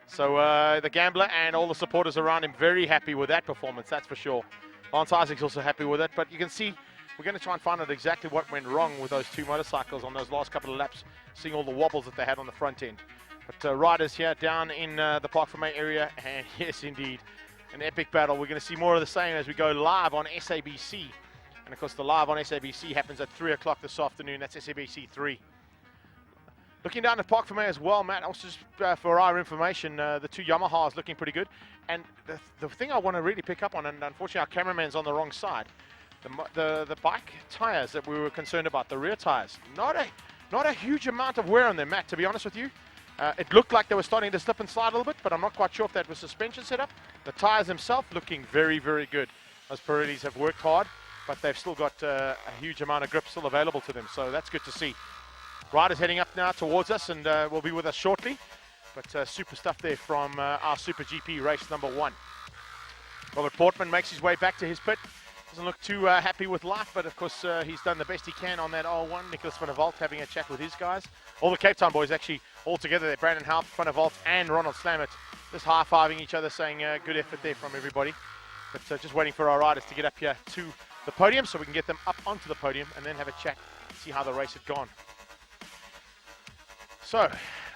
So the gambler and all the supporters around him very happy with that performance, that's for sure. Lance Isaac's also happy with it, but you can see we're going to try and find out exactly what went wrong with those 2 motorcycles on those last couple of laps, seeing all the wobbles that they had on the front end. But riders here down in the Park for May area, and yes indeed, an epic battle. We're going to see more of the same as we go live on SABC. And of course the live on SABC happens at 3 o'clock this afternoon, that's SABC 3. Looking down at Park for May as well, Matt, also just for our information, the 2 Yamahas looking pretty good. And the thing I want to really pick up on, and unfortunately our cameraman's on the wrong side, the bike tires that we were concerned about, the rear tires, not a huge amount of wear on them, Matt, to be honest with you. It looked like they were starting to slip and slide a little bit, but I'm not quite sure if that was suspension setup. The tires themselves looking very, very good. Those Pirellis have worked hard, but they've still got a huge amount of grip still available to them, so that's good to see. Riders heading up now towards us and will be with us shortly. But super stuff there from our Super GP race number 1. Robert Portman makes his way back to his pit. Doesn't look too happy with life, but of course he's done the best he can on that R1. Nicholas van der Walt having a chat with his guys. All the Cape Town boys actually all together there. Brandon Haupt, van der Walt and Ronald Slamet just high-fiving each other, saying good effort there from everybody. But just waiting for our riders to get up here to the podium so we can get them up onto the podium and then have a chat, see how the race had gone. So,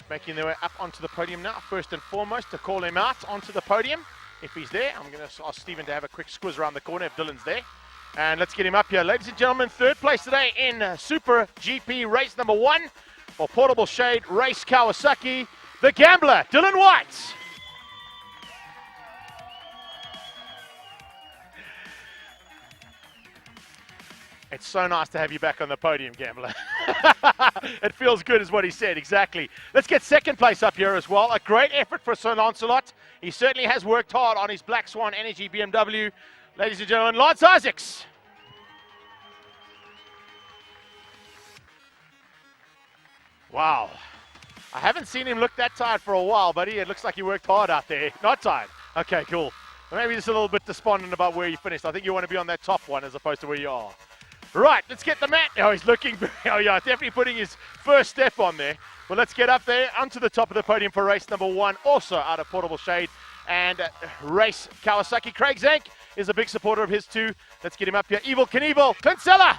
making their way up onto the podium now, first and foremost, to call him out onto the podium. If he's there, I'm going to ask Stephen to have a quick squiz around the corner if Dylan's there. And let's get him up here. Ladies and gentlemen, 3rd place today in Super GP race number 1 for Portable Shade Race Kawasaki, the gambler, Dylan White. It's so nice to have you back on the podium, gambler. It feels good is what he said, exactly. Let's get 2nd place up here as well. A great effort for Sir Lancelot. He certainly has worked hard on his Black Swan Energy BMW. Ladies and gentlemen, Lance Isaacs. Wow. I haven't seen him look that tired for a while, buddy. It looks like he worked hard out there. Not tired. Okay, cool. Maybe just a little bit despondent about where you finished. I think you want to be on that top one as opposed to where you are. Right, let's get the mat. Oh, he's looking, oh yeah, definitely putting his first step on there. Well, let's get up there onto the top of the podium for race number 1, also out of Portable Shade. And race Kawasaki. Craig Zank is a big supporter of his too. Let's get him up here. Evil Knievel, Clint Seller.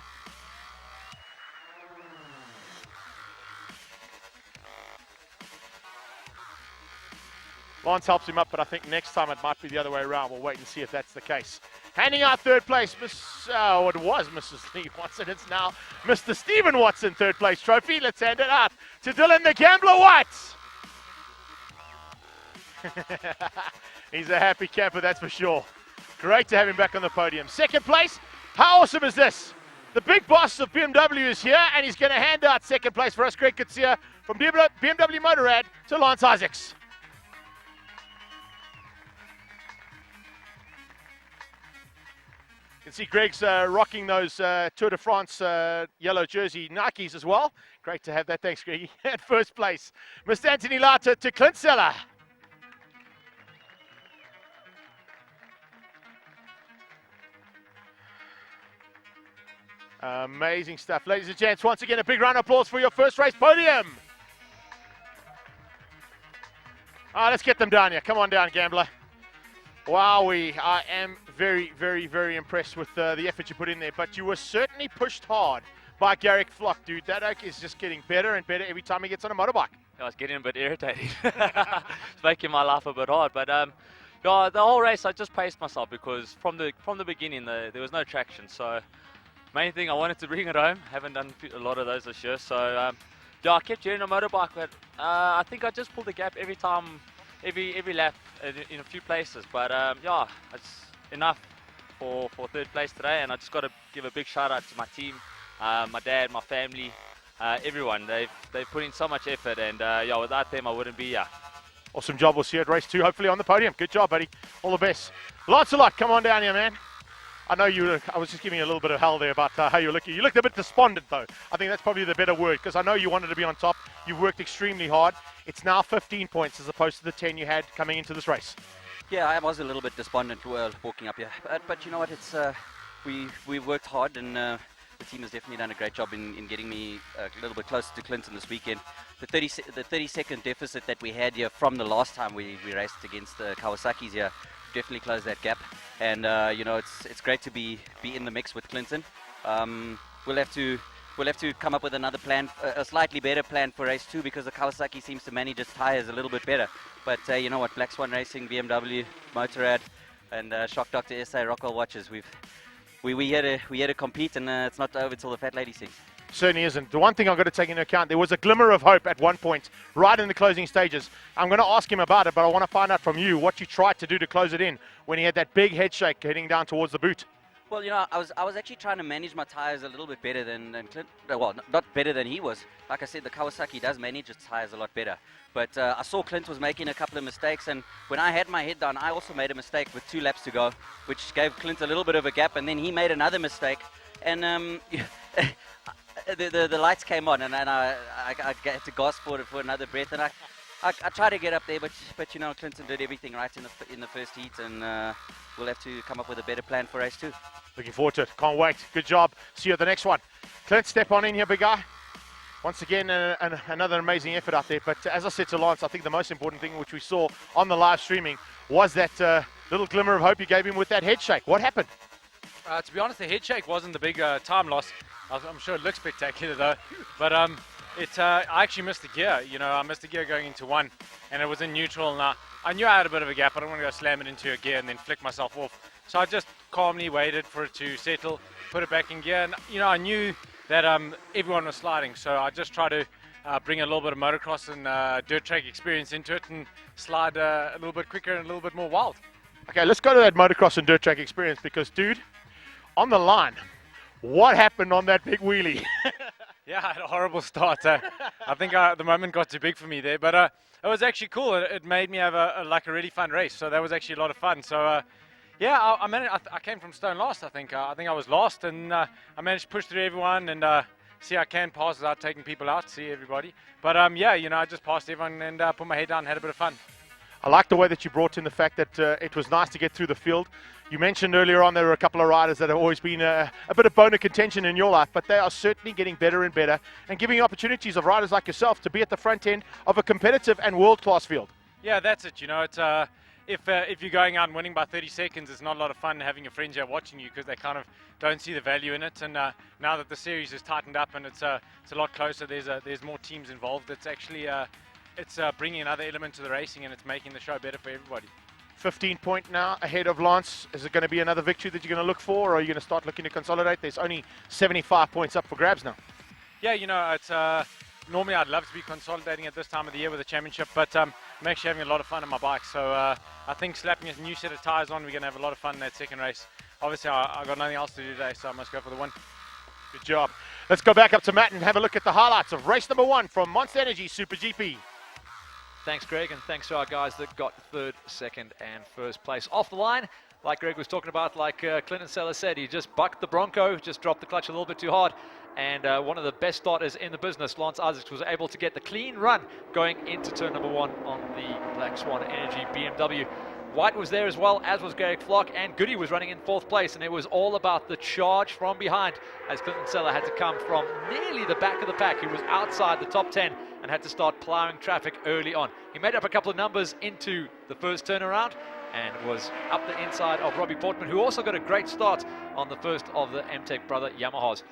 Lance helps him up, but I think next time it might be the other way around. We'll wait and see if that's the case. Handing out third place, it was Mrs. Lee Watson. It's now Mr. Stephen Watson, third place trophy. Let's hand it out to Dylan the Gambler White. He's a happy camper, that's for sure. Great to have him back on the podium. Second place, how awesome is this? The big boss of BMW is here, and he's going to hand out second place for us. Greg Kutsia from BMW Motorrad to Lance Isaacs. You can see Greg's rocking those Tour de France yellow jersey Nikes as well. Great to have that. Thanks, Greg. At first place, Mr. Anthony Lata to Clint Seller. Amazing stuff. Ladies and gents, once again, a big round of applause for your first race podium. Let's get them down here. Come on down, Gambler. Wowee, I am very, very, very impressed with the effort you put in there, but you were certainly pushed hard by Garrick Flock, dude. That oak is just getting better and better every time he gets on a motorbike. I was getting a bit irritating. It's making my life a bit hard, but yeah, the whole race I just paced myself because from the beginning there was no traction. So main thing, I wanted to bring it home. Haven't done a lot of those this year, so yeah, I kept getting a motorbike, but I think I just pulled the gap every time. Every lap in a few places, but yeah, it's enough for third place today, and I just got to give a big shout out to my team, my dad, my family, everyone. They've put in so much effort, and yeah, without them I wouldn't be here. Awesome job. We'll see you at race 2, hopefully on the podium. Good job, buddy. All the best. Lots of luck. Come on down here, man. I know I was just giving you a little bit of hell there about how you're looking. You looked a bit despondent, though. I think that's probably the better word, because I know you wanted to be on top. You've worked extremely hard. It's now 15 points as opposed to the 10 you had coming into this race. Yeah, I was a little bit despondent walking up here. But you know what? It's we worked hard, and the team has definitely done a great job in getting me a little bit closer to Clinton this weekend. The 30-second deficit that we had here from the last time we raced against the Kawasaki's here definitely closed that gap, and you know, it's great to be in the mix with Clinton. We'll have to come up with another plan, a slightly better plan for race 2, because the Kawasaki seems to manage its tires a little bit better. But you know what, Black Swan Racing, BMW, Motorrad, and Shock Dr. SA Rockwell watches, we here to compete, and it's not over till the fat lady sings. Certainly isn't. The one thing I've got to take into account, there was a glimmer of hope at one point, right in the closing stages. I'm going to ask him about it, but I want to find out from you what you tried to do to close it in when he had that big head shake heading down towards the boot. Well, you know, I was actually trying to manage my tires a little bit better than Clint. Well, not better than he was. Like I said, the Kawasaki does manage its tires a lot better. But I saw Clint was making a couple of mistakes, and when I had my head down, I also made a mistake with 2 laps to go, which gave Clint a little bit of a gap, and then he made another mistake, and the lights came on, and I had to gasp for another breath, and I tried to get up there, but you know, Clinton did everything right in the first heat, and we'll have to come up with a better plan for race 2. Looking forward to it. Can't wait. Good job. See you at the next one. Clint, step on in here, big guy. Once again, another amazing effort out there. But as I said to Lance, I think the most important thing which we saw on the live streaming was that little glimmer of hope you gave him with that head shake. What happened? To be honest, the head shake wasn't the big time loss. I'm sure it looks spectacular though. But I actually missed the gear. You know, I missed the gear going into 1, and it was in neutral. And I knew I had a bit of a gap. I don't want to go slam it into a gear and then flick myself off. So I just calmly waited for it to settle, put it back in gear. And, you know, I knew that everyone was sliding. So I just tried to bring a little bit of motocross and dirt track experience into it and slide a little bit quicker and a little bit more wild. Okay, let's go to that motocross and dirt track experience, because, dude, on the line, what happened on that big wheelie? Yeah, I had a horrible start. I think the moment got too big for me there, but it was actually cool. It made me have a really fun race, so that was actually a lot of fun. So yeah, I came from stone last. I think I was last, and I managed to push through everyone and see I can pass without taking people out, see everybody. But yeah, you know, I just passed everyone and put my head down, had a bit of fun. I like the way that you brought in the fact that it was nice to get through the field. You mentioned earlier on there were a couple of riders that have always been a bit of bone of contention in your life, but they are certainly getting better and better and giving you opportunities of riders like yourself to be at the front end of a competitive and world-class field. Yeah, that's it. You know, it's if you're going out and winning by 30 seconds, it's not a lot of fun having your friends here watching you because they kind of don't see the value in it. And now that the series is tightened up and it's a lot closer, there's more teams involved. It's actually bringing another element to the racing, and it's making the show better for everybody. 15-point now ahead of Lance. Is it going to be another victory that you're going to look for, or are you going to start looking to consolidate? There's only 75 points up for grabs now. Yeah, you know, it's normally I'd love to be consolidating at this time of the year with the championship, but I'm actually having a lot of fun on my bike. So I think slapping a new set of tyres on, we're going to have a lot of fun in that second race. Obviously, I got nothing else to do today, so I must go for the win. Good job. Let's go back up to Matt and have a look at the highlights of race number 1 from Monster Energy Super GP. Thanks, Greg, and thanks to our guys that got third, second, and first place. Off the line, like Greg was talking about, like Clinton Seller said, he just bucked the Bronco, just dropped the clutch a little bit too hard. And one of the best starters in the business, Lance Isaacs, was able to get the clean run going into turn number 1 on the Black Swan Energy BMW. White was there as well, as was Garrick Flock, and Goody was running in 4th place, and it was all about the charge from behind, as Clinton Seller had to come from nearly the back of the pack. He was outside the top 10 and had to start plowing traffic early on. He made up a couple of numbers into the first turnaround and was up the inside of Robbie Portman, who also got a great start on the first of the MTech brother Yamahas.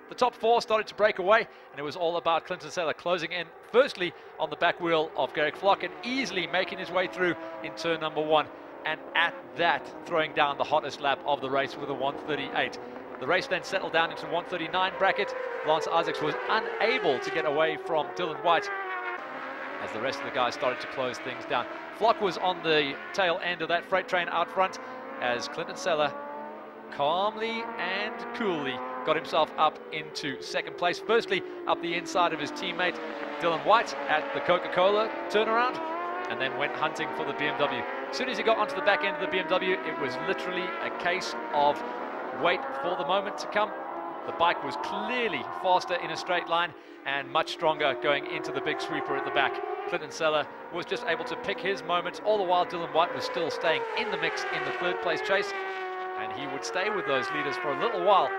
The top 4 started to break away, and it was all about Clinton Seller closing in, firstly on the back wheel of Garrick Flock and easily making his way through in turn number 1, and at that throwing down the hottest lap of the race with a 1:38. The race then settled down into 1:39 bracket. Lance Isaacs was unable to get away from Dylan White as the rest of the guys started to close things down. Flock was on the tail end of that freight train out front as Clinton Seller calmly and coolly got himself up into second place. Firstly, up the inside of his teammate Dylan White at the Coca-Cola turnaround, and then went hunting for the BMW. As soon as he got onto the back end of the BMW, it was literally a case of wait for the moment to come. The bike was clearly faster in a straight line and much stronger going into the big sweeper at the back. Clinton Seller was just able to pick his moment, all the while Dylan White was still staying in the mix in the 3rd place chase, and he would stay with those leaders for a little while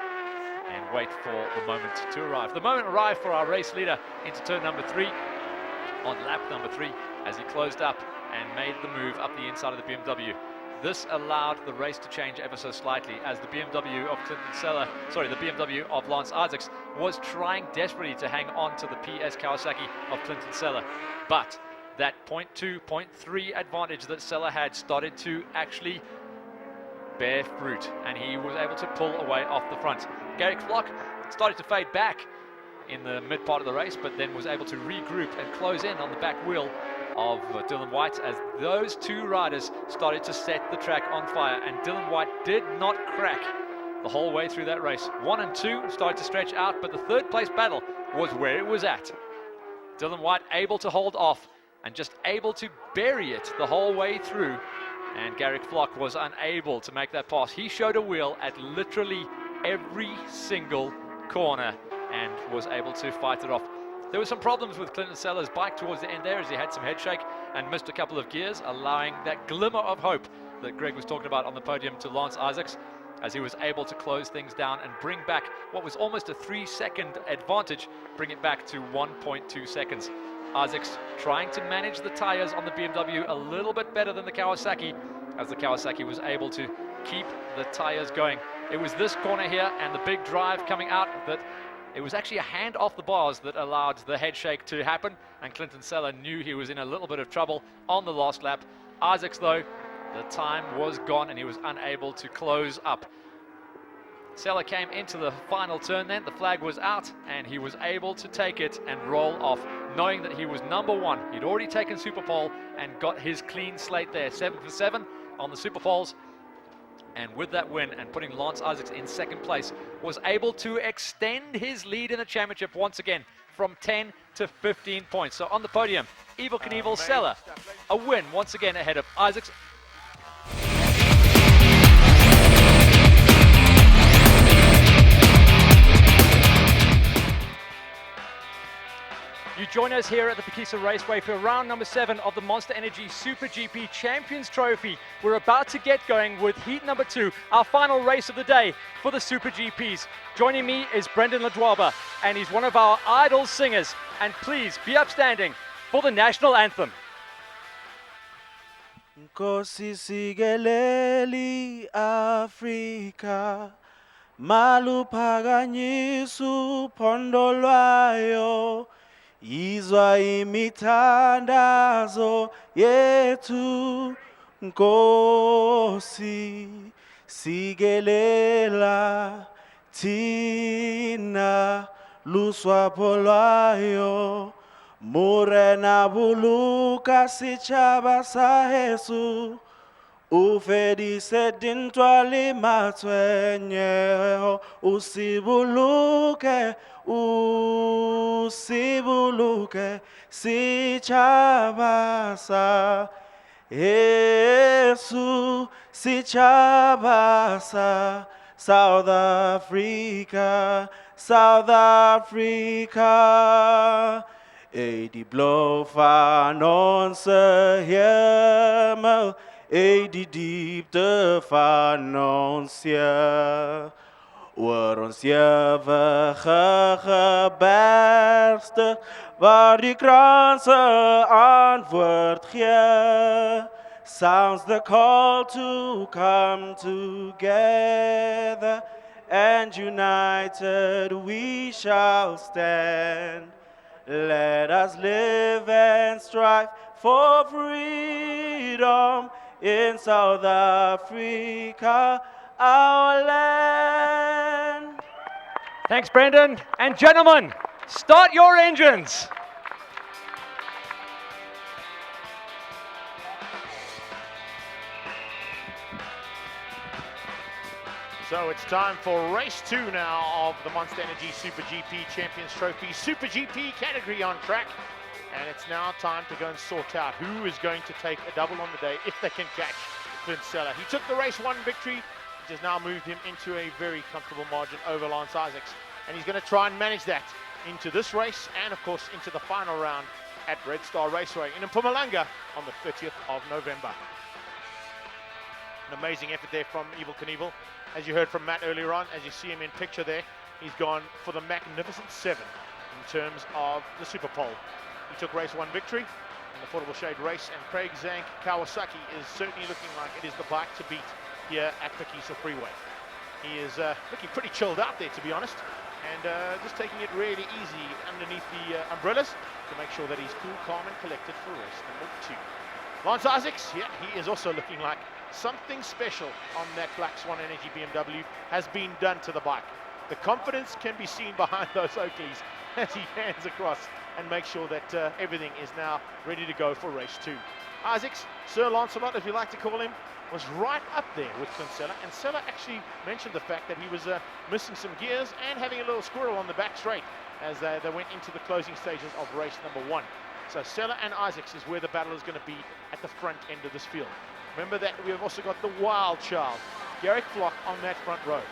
and wait for the moment to arrive. The moment arrived for our race leader into turn number 3 on lap number 3 as he closed up and made the move up the inside of the BMW. This allowed the race to change ever so slightly as the BMW of the BMW of Lance Isaacs was trying desperately to hang on to the PS Kawasaki of Clinton Seller. But that 0.2, 0.3 advantage that Seller had started to actually bear fruit, and he was able to pull away off the front. Garrick Flock started to fade back in the mid part of the race, but then was able to regroup and close in on the back wheel of Dylan White as those 2 riders started to set the track on fire, and Dylan White did not crack the whole way through that race. 1 and 2 started to stretch out, but the 3rd place battle was where it was at. Dylan White able to hold off and just able to bury it the whole way through, and Garrick Flock was unable to make that pass. He showed a wheel at literally every single corner and was able to fight it off. There were some problems with Clinton Seller's bike towards the end there as he had some head shake and missed a couple of gears, allowing that glimmer of hope that Greg was talking about on the podium to Lance Isaacs as he was able to close things down and bring back what was almost a 3-second advantage, bring it back to 1.2 seconds. Isaacs trying to manage the tires on the BMW a little bit better than the Kawasaki, as the Kawasaki was able to keep the tires going. It was this corner here and the big drive coming out that it was actually a hand off the bars that allowed the head shake to happen, and Clinton Seller knew he was in a little bit of trouble on the last lap. Isaacs, though, the time was gone and he was unable to close up. Seller came into the final turn then, the flag was out, and he was able to take it and roll off, knowing that he was number 1. He'd already taken Super Pole and got his clean slate there, 7 for 7 on the Super Poles. And with that win and putting Lance Isaacs in second place, was able to extend his lead in the championship once again from 10 to 15 points. So on the podium, Evel Knievel Seller, a win once again ahead of Isaacs. You join us here at the Phakisa Raceway for round number 7 of the Monster Energy Super GP Champions Trophy. We're about to get going with heat number 2, our final race of the day for the Super GPs. Joining me is Brendan Ledwalba, and he's one of our idol singers. And please be upstanding for the national anthem. Nkosi sikeleli Afrika maluphakanyisa uphondo lwayo izwa imithandazo yethu Nkosi sikelela thina luswapho lwayo Morena buluka setšhaba sa heso o fedise dintwa le matshwenyego o se boloke setšhaba sa heso setšhaba sa South Africa die blauw van onze hemel, die diepte van ons Heer. Oor ons ewige gebergte, waar die kranse antwoord gee. Sounds the call to come together, and united we shall stand. Let us live and strive for freedom in South Africa, our land. Thanks, Brendan. And gentlemen, start your engines. So it's time for race 2 now of the Monster Energy Super GP Champions Trophy Super GP category on track. And it's now time to go and sort out who is going to take a double on the day if they can catch Clint Seller. He took the race 1 victory, which has now moved him into a very comfortable margin over Lance Isaacs. And he's going to try and manage that into this race and, of course, into the final round at Red Star Raceway in Mpumalanga on the 30th of November. An amazing effort there from Evel Knievel. As you heard from Matt earlier on, as you see him in picture there, he's gone for the magnificent 7 in terms of the Super Pole. He took race 1 victory in the Portable Shade race, and Craig Zank Kawasaki is certainly looking like it is the bike to beat here at Phakisa Freeway. He is looking pretty chilled out there, to be honest, and just taking it really easy underneath the umbrellas to make sure that he's cool, calm and collected for race number 2. Lance Isaacs, yeah, he is also looking like something special on that Black Swan Energy BMW has been done to the bike. The confidence can be seen behind those Oakleys as he hands across and makes sure that everything is now ready to go for race 2. Isaacs, Sir Lancelot, if you like to call him, was right up there with Clint Seller, and Seller actually mentioned the fact that he was missing some gears and having a little squirrel on the back straight as they went into the closing stages of race number 1. So Seller and Isaacs is where the battle is going to be at the front end of this field. Remember that we have also got the wild child, Garrick Flock, on that front row.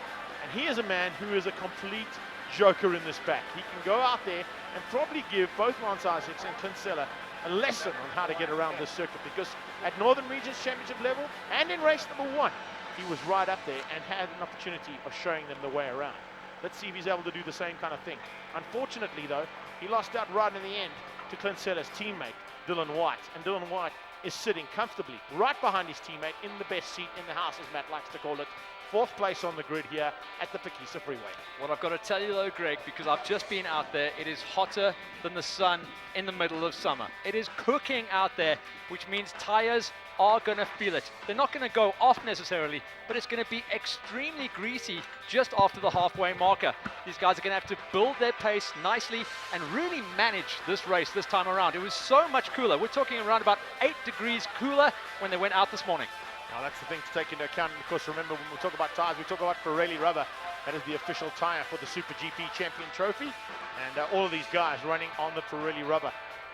And he is a man who is a complete joker in this pack. He can go out there and probably give both Lance Isaacs and Clint Seller a lesson on how to get around this circuit, because at Northern Regions Championship level and in race number 1, he was right up there and had an opportunity of showing them the way around. Let's see if he's able to do the same kind of thing. Unfortunately, though, he lost out right in the end to Clint Seller's teammate, Dylan White. And Dylan White is sitting comfortably right behind his teammate in the best seat in the house, as Matt likes to call it. 4th place on the grid here at the Phakisa Freeway. What I've got to tell you though, Greg, because I've just been out there, it is hotter than the sun in the middle of summer. It is cooking out there, which means tires are going to feel it. They're not going to go off necessarily, but it's going to be extremely greasy just after the halfway marker. These guys are going to have to build their pace nicely and really manage this race this time around. It was so much cooler. We're talking around about 8 degrees cooler when they went out this morning. Now that's the thing to take into account. And of course, remember when we talk about tires, we talk about Pirelli rubber. That is the official tire for the Super GP Champion Trophy. And all of these guys running on the Pirelli rubber.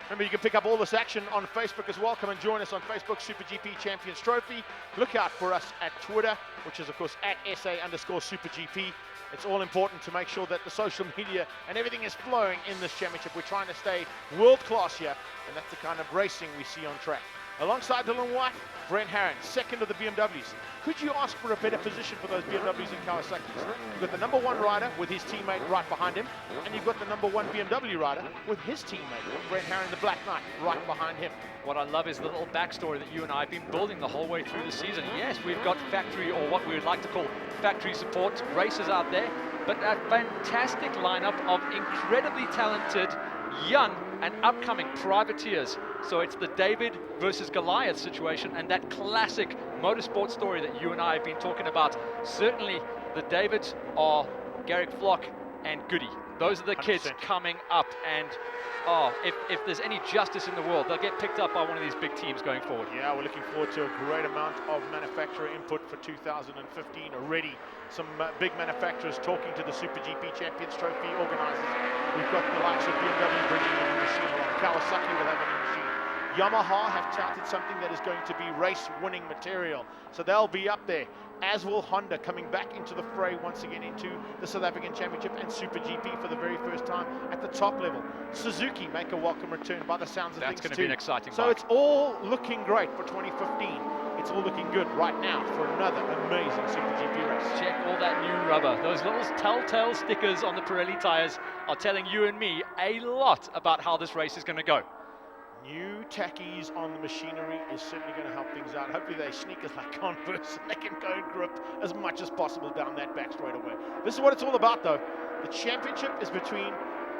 Remember, you can pick up all this action on Facebook as well. Come and join us on Facebook, SuperGP Champions Trophy. Look out for us at Twitter, which is, of course, at SA_SuperGP. It's all important to make sure that the social media and everything is flowing in this championship. We're trying to stay world class here, and that's the kind of racing we see on track. Alongside Dylan White, Brent Herron, second of the BMWs. Could you ask for a better position for those BMWs and Kawasaki's? You've got the number 1 rider with his teammate right behind him, and you've got the number 1 BMW rider with his teammate, Brent Herron, the Black Knight, right behind him. What I love is the little backstory that you and I have been building the whole way through the season. Yes, we've got factory, or what we would like to call factory support racers out there, but a fantastic lineup of incredibly talented, young and upcoming privateers. So it's the David versus Goliath situation, and that classic motorsport story that you and I have been talking about. Certainly the Davids are Garrick Flock and Goody. Those are the kids 100%. coming up, and if there's any justice in the world, they'll get picked up by one of these big teams going forward. Yeah, we're looking forward to a great amount of manufacturer input for 2015 already. Some big manufacturers talking to the SuperGP Champions Trophy organisers. We've got the likes of BMW bringing in a machine along. Kawasaki will have a new machine. Yamaha have touted something that is going to be race-winning material, so they'll be up there, as will Honda, coming back into the fray once again into the South African Championship and SuperGP for the very first time at the top level. Suzuki make a welcome return by the sounds of things That's going to too. be an exciting So bike. it's all looking great for 2015. It's all looking good right now for another amazing SuperGP race. Check all that new rubber. Those little telltale stickers on the Pirelli tires are telling you and me a lot about how this race is going to go. New tackies on the machinery is certainly going to help things out. Hopefully they sneakers like Converse and they can go and grip as much as possible down that back straightaway. This is what it's all about though. The championship is between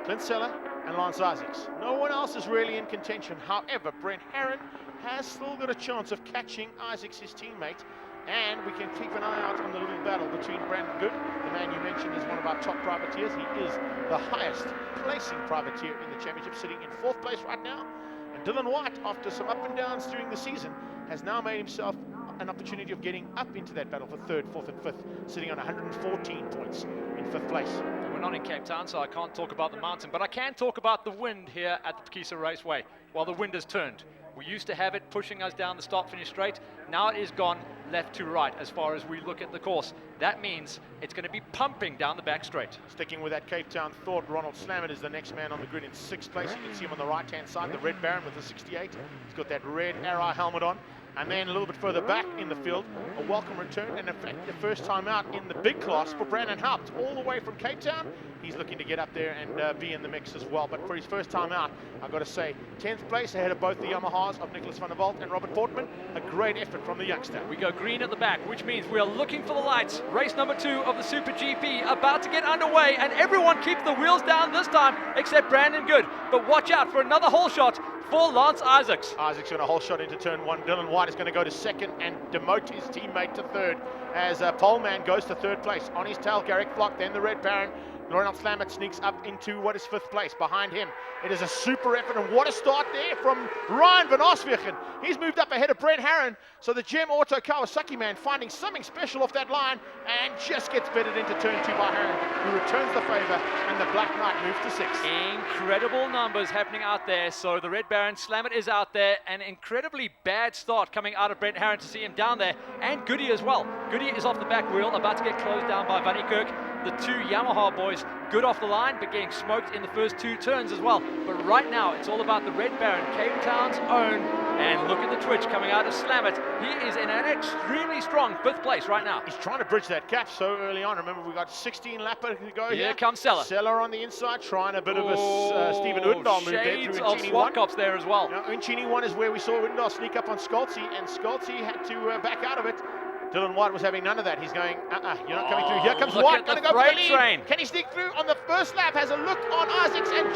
Clint Seller and Lance Isaacs. No one else is really in contention. However, Brent Herron has still got a chance of catching Isaacs, his teammate, and we can keep an eye out on the little battle between Brandon Good, the man you mentioned is one of our top privateers. He is the highest placing privateer in the championship, sitting in 4th place right now. And Dylan White, after some up and downs during the season, has now made himself an opportunity of getting up into that battle for 3rd, 4th and 5th, sitting on 114 points in 5th place. We're not in Cape Town, so I can't talk about the mountain, but I can talk about the wind here at the Phakisa Raceway. Well, the wind has turned. We used to have it pushing us down the start-finish straight. Now it is gone left to right as far as we look at the course. That means it's going to be pumping down the back straight. Sticking with that Cape Town thought, Ronald Slammett is the next man on the grid in 6th place. You can see him on the right-hand side, the Red Baron with the 68. He's got that red Arai helmet on. And then a little bit further back in the field, a welcome return, and in fact, the first time out in the big class for Brandon Haupt, all the way from Cape Town. He's looking to get up there and be in the mix as well. But for his first time out, I've got to say, 10th place ahead of both the Yamahas of Nicholas van der Walt and Robert Portman. A great effort from the youngster. We go green at the back, which means we are looking for the lights. Race number 2 of the Super GP about to get underway, and everyone keeps the wheels down this time except Brandon Good. But watch out for another hole shot for Lance Isaacs. Isaacs got a whole shot into turn 1. Dylan White is going to go to 2nd and demote his teammate to 3rd as Poleman goes to 3rd place. On his tail, Garrick Flock, then the Red Baron. Ronald Slammett sneaks up into what is 5th place. Behind him, it is a super effort, and what a start there from Ryan van Oswegen. He's moved up ahead of Brent Herron, so the Gem Auto Kawasaki man finding something special off that line and just gets bedded into turn 2 by Herron, who returns the favour, and the Black Knight moves to 6th. Incredible numbers happening out there. So the Red Baron Slammett is out there. An incredibly bad start coming out of Brent Herron to see him down there, and Goody as well. Goody is off the back wheel, about to get closed down by Van Kirk. The 2 Yamaha boys, good off the line, but getting smoked in the first 2 turns as well. But right now, it's all about the Red Baron, Cape Town's own. And look at the twitch coming out of Slammett. He is in an extremely strong 5th place right now. He's trying to bridge that gap so early on. Remember, we got 16 lapper to go here. Here comes Seller. Seller on the inside, trying a bit of a Stephen Udendahl move there Shades through of Incini SWAT 1. cops there as well. Now, Incini 1 is where we saw Udendahl sneak up on Scholze, and Scholze had to back out of it. Dylan White was having none of that. He's going, you're not coming through. Here comes look White, at going to the go for the freight lead. train. Can he sneak through on the first lap? Has a look on Isaacs and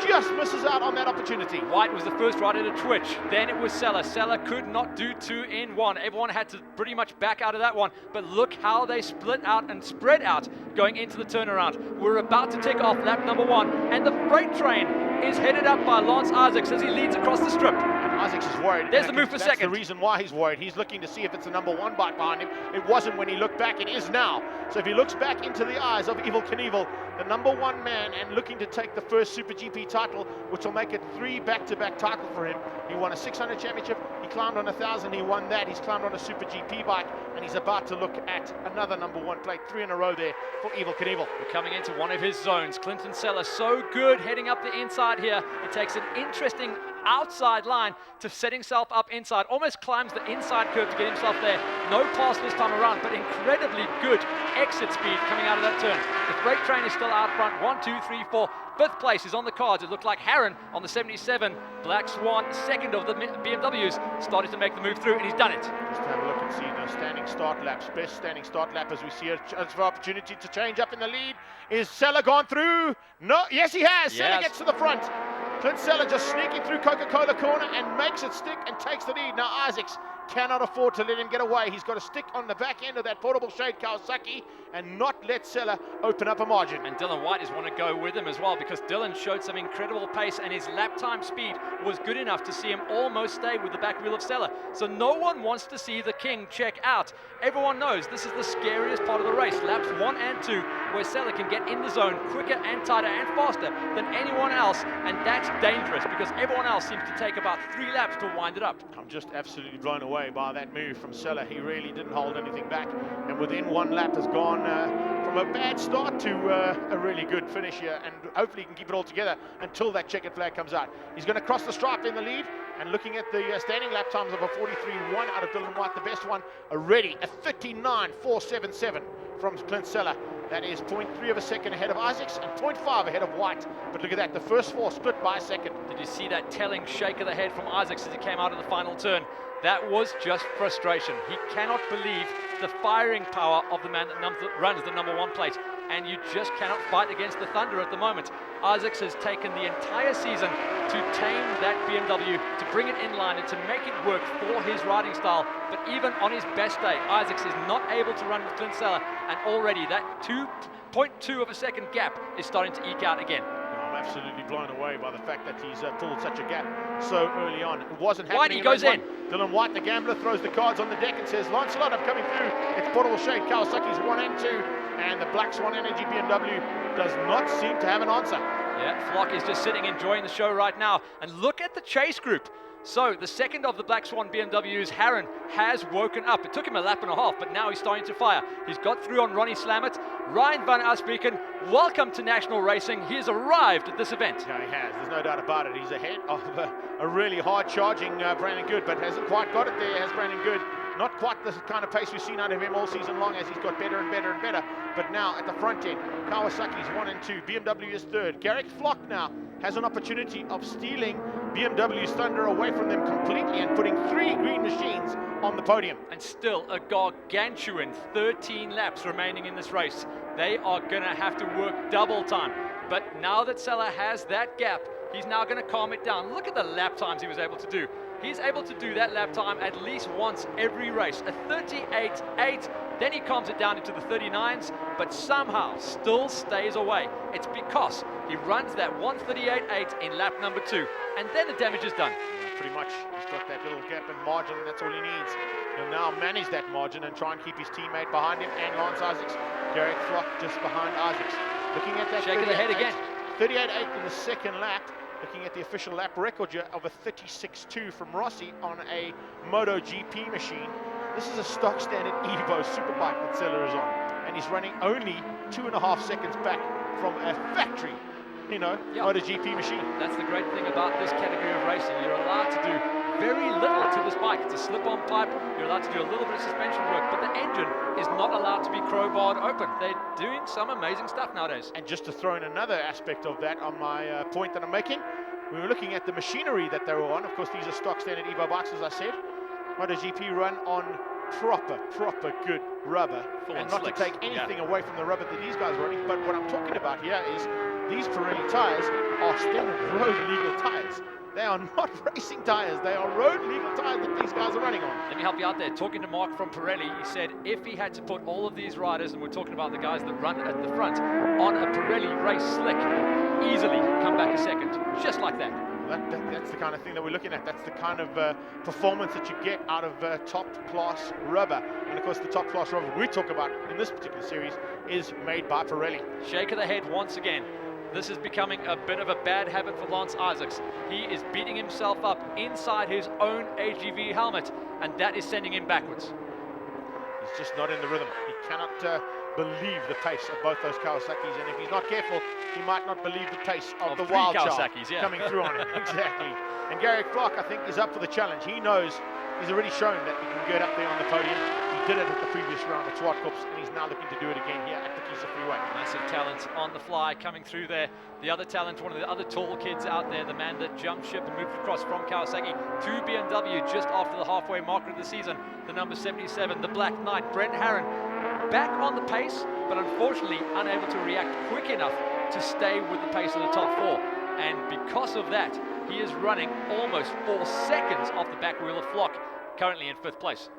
just misses out on that opportunity. White was the first rider to twitch. Then it was Seller. Seller could not do 2 in 1. Everyone had to pretty much back out of that one. But look how they split out and spread out going into the turnaround. We're about to take off lap number 1, and the freight train is headed up by Lance Isaacs as he leads across the strip. Isaacs is worried. There's and the move for that's second. the reason why he's worried. He's looking to see if it's the number 1 bike behind him. It wasn't when he looked back. It is now. So if he looks back into the eyes of Evel Knievel, the number 1 man, and looking to take the first Super GP title, which will make it 3 back-to-back titles for him. He won a 600 championship. He climbed on 1,000. He won that. He's climbed on a Super GP bike, and he's about to look at another number 1 plate. 3 in a row there for Evel Knievel. We're coming into one of his zones. Clinton Seller so good heading up the inside here. He takes an interesting outside line to set himself up inside, almost climbs the inside curve to get himself there. No pass this time around, but incredibly good exit speed coming out of that turn. The freight train is still out front. 1, 2, 3, 4. 5th place is on the cards. It looked like Harron on the 77. Black Swan, second of the BMWs, started to make the move through, and he's done it. Just have a look and see the standing start laps. Best standing start lap as we see a chance for opportunity to change up in the lead. Is Seller gone through? No, yes he has. Seller gets to the front. Clint Seller just sneaking through Coca-Cola corner and makes it stick and takes the lead. Now Isaacs cannot afford to let him get away. He's got to stick on the back end of that portable shade Kawasaki and not let Seller open up a margin. And Dylan White is want to go with him as well, because Dylan showed some incredible pace and his lap time speed was good enough to see him almost stay with the back wheel of Seller. So no one wants to see the King check out. Everyone knows this is the scariest part of the race, laps 1 and 2, where Seller can get in the zone quicker and tighter and faster than anyone else, and that's dangerous because everyone else seems to take about 3 laps to wind it up. I'm just absolutely blown away by that move from Seller. He really didn't hold anything back, and within 1 lap has gone from a bad start to a really good finish here, and hopefully he can keep it all together until that checkered flag comes out. He's going to cross the stripe in the lead, and looking at the standing lap times of a 43.1 out of Dylan White, the best one already, a 39.477 from Clint Seller. That is 0.3 of a second ahead of Isaacs and 0.5 ahead of White. But look at that, the first 4 split by a second. Did you see that telling shake of the head from Isaacs as he came out of the final turn? That was just frustration. He cannot believe the firing power of the man that runs the number 1 plate, and you just cannot fight against the thunder at the moment. Isaacs has taken the entire season to tame that BMW, to bring it in line and to make it work for his riding style. But even on his best day, Isaacs is not able to run with Clint Seller, and already that 2.2 of a second gap is starting to eke out again. I'm absolutely blown away by the fact that he's pulled such a gap so early on. It wasn't happening. Whitey goes in. Dylan White, the gambler, throws the cards on the deck and says, Lancelot, I'm coming through. It's portable shade Kawasaki's 1 and 2, and the Black Swan Energy BMW does not seem to have an answer. Yeah, Flock is just sitting enjoying the show right now. And look at the chase group. So the second of the Black Swan BMWs, Harron, has woken up. It took him a lap and a half, but now he's starting to fire. He's got through on Ronnie Slamet. Ryan van Asbeken, welcome to National Racing. He has arrived at this event. Yeah, he has. There's no doubt about it. He's ahead of a really hard-charging Brandon Good, but hasn't quite got it there, has Brandon Good. Not quite the kind of pace we've seen out of him all season long as he's got better and better and better. But now at the front end, Kawasaki's 1 and 2. BMW is 3rd. Garrick Flock now has an opportunity of stealing BMW's thunder away from them completely and putting 3 green machines on the podium. And still a gargantuan 13 laps remaining in this race. They are going to have to work double time. But now that Seller has that gap, he's now going to calm it down. Look at the lap times he was able to do. He's able to do that lap time at least once every race. A 38.8, then he calms it down into the 39s, but somehow still stays away. It's because he runs that 138.8 in lap number 2, and then the damage is done. Yeah, pretty much, he's got that little gap in margin, and that's all he needs. He'll now manage that margin and try and keep his teammate behind him and Lance Isaacs. Garrick Flock just behind Isaacs. Looking at that shaking the head again. 38.8 in the second lap. Looking at the official lap record here of a 36.2 from Rossi on a MotoGP machine. This is a stock standard Evo superbike that Seller is on, and he's running only 2.5 seconds back from a factory, MotoGP machine. That's the great thing about this category of racing. You're allowed to do very little to this bike. It's a slip-on pipe. You're allowed to do a little bit of suspension work, but the engine is not allowed to be crowbarred open. They're doing some amazing stuff nowadays. And just to throw in another aspect of that on my point that I'm making, we were looking at the machinery that they were on. Of course, these are stock standard Evo bikes, as I said. MotoGP run on proper good rubber. And not slicks. To take anything away from the rubber that these guys are running, but what I'm talking about here is these Pirelli tires are standard road legal tires. They are not racing tires. They are road legal tires that these guys are running on. Let me help you out there. Talking to Mark from Pirelli, he said if he had to put all of these riders, and we're talking about the guys that run at the front, on a Pirelli race slick, easily come back a second. Just like that. That's the kind of thing that we're looking at. That's the kind of performance that you get out of top-class rubber. And of course, the top-class rubber we talk about in this particular series is made by Pirelli. Shake of the head once again. This is becoming a bit of a bad habit for Lance Isaacs. He is beating himself up inside his own AGV helmet, and that is sending him backwards. He's just not in the rhythm. He cannot believe the pace of both those Kawasaki's, and if he's not careful, he might not believe the pace of the wild child coming through on him. Exactly. And Garrick Flock, I think, is up for the challenge. He knows, he's already shown that he can get up there on the podium. He did it at the previous round at Swartkops, and he's now looking to do it again here at Phakisa Freeway. Massive talent on the fly coming through there. The other talent, one of the other tall kids out there, the man that jumped ship and moved across from Kawasaki to BMW just after the halfway marker of the season, the number 77, the Black Knight, Brent Herron, back on the pace, but unfortunately unable to react quick enough to stay with the pace of the top four. And because of that, he is running almost 4 seconds off the back wheel of Flock, currently in 5th place.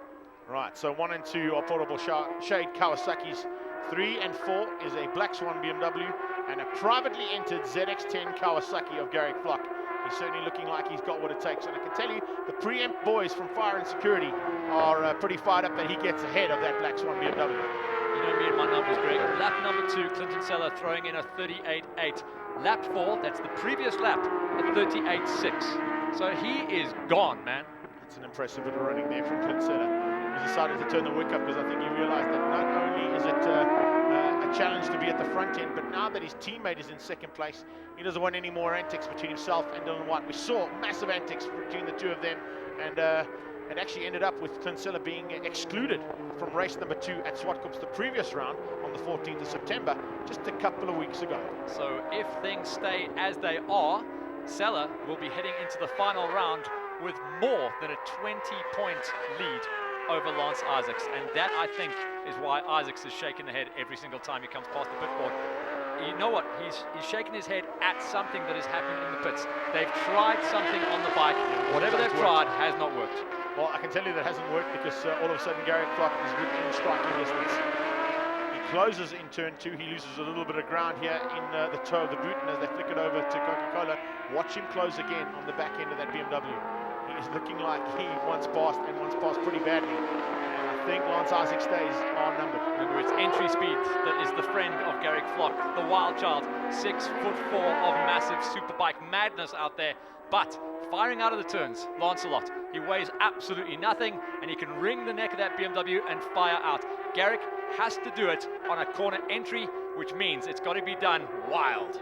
Right, so 1 and 2 are portable shade Kawasaki's. 3 and 4 is a Black Swan BMW and a privately entered ZX10 Kawasaki of Garrick Flock. He's certainly looking like he's got what it takes. And I can tell you, the preempt boys from Fire and Security are pretty fired up that he gets ahead of that Black Swan BMW. You don't read my numbers, Greg. Lap number 2, Clinton Seller throwing in a 38.8. Lap 4, that's the previous lap, a 38.6. So he is gone, man. That's an impressive bit of running there from Clinton Seller. He's decided to turn the wick up because I think he realized that not only is it a challenge to be at the front end, but now that his teammate is in 2nd place, he doesn't want any more antics between himself and Dylan White. We saw massive antics between the two of them, and it actually ended up with Clinsella being excluded from race number 2 at Swartkops the previous round on the 14th of September, just a couple of weeks ago. So if things stay as they are, Seller will be heading into the final round with more than a 20-point lead over Lance Isaacs, and that, I think, is why Isaacs is shaking the head every single time he comes past the pit board. You know what? He's shaking his head at something that is happening in the pits. They've tried something on the bike. Whatever they've tried has not worked. Well, I can tell you that hasn't worked because all of a sudden Garrick Flock is within striking distance. He closes in turn 2. He loses a little bit of ground here in the toe of the boot, and as they flick it over to Coca-Cola, watch him close again on the back end of that BMW. He is looking like he once passed pretty badly. And I think Lance Isaac stays on number. Remember, it's entry speed that is the friend of Garrick Flock, the wild child. 6'4" of massive superbike madness out there, but firing out of the turns, Lancelot. He weighs absolutely nothing, and he can wring the neck of that BMW and fire out. Garrick has to do it on a corner entry, which means it's got to be done wild.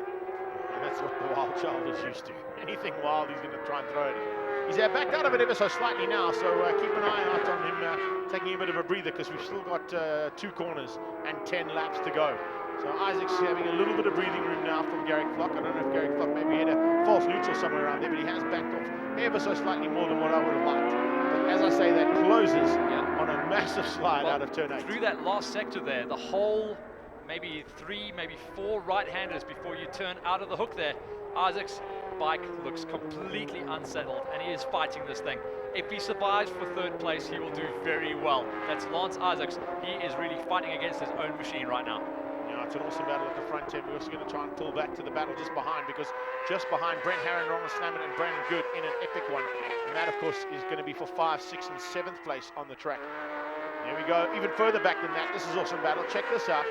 And that's what the wild child is used to. Anything wild, he's going to try and throw it in. He's backed out of it ever so slightly now, so keep an eye out on him taking a bit of a breather, because we've still got 2 corners and 10 laps to go. So Isaac's having a little bit of breathing room now from Garrick Flock. I don't know if Garrick Flock maybe hit a false neutral somewhere around there, but he has backed off ever so slightly more than what I would have liked. But as I say, that closes on a massive slide out of turn 8. Through that last sector there, the whole maybe 3, maybe 4 right-handers before you turn out of the hook there, Isaac's bike looks completely unsettled, and he is fighting this thing. If he survives for 3rd place, he will do very well. That's Lance Isaacs. He is really fighting against his own machine right now. Yeah, it's an awesome battle at the front end. We're also going to try and pull back to the battle just behind, because just behind Brent Herron, Ronald Slammett and Brandon Good in an epic one. And that, of course, is going to be for 5, 6 and 7th place on the track. There we go. Even further back than that, this is awesome battle. Check this out.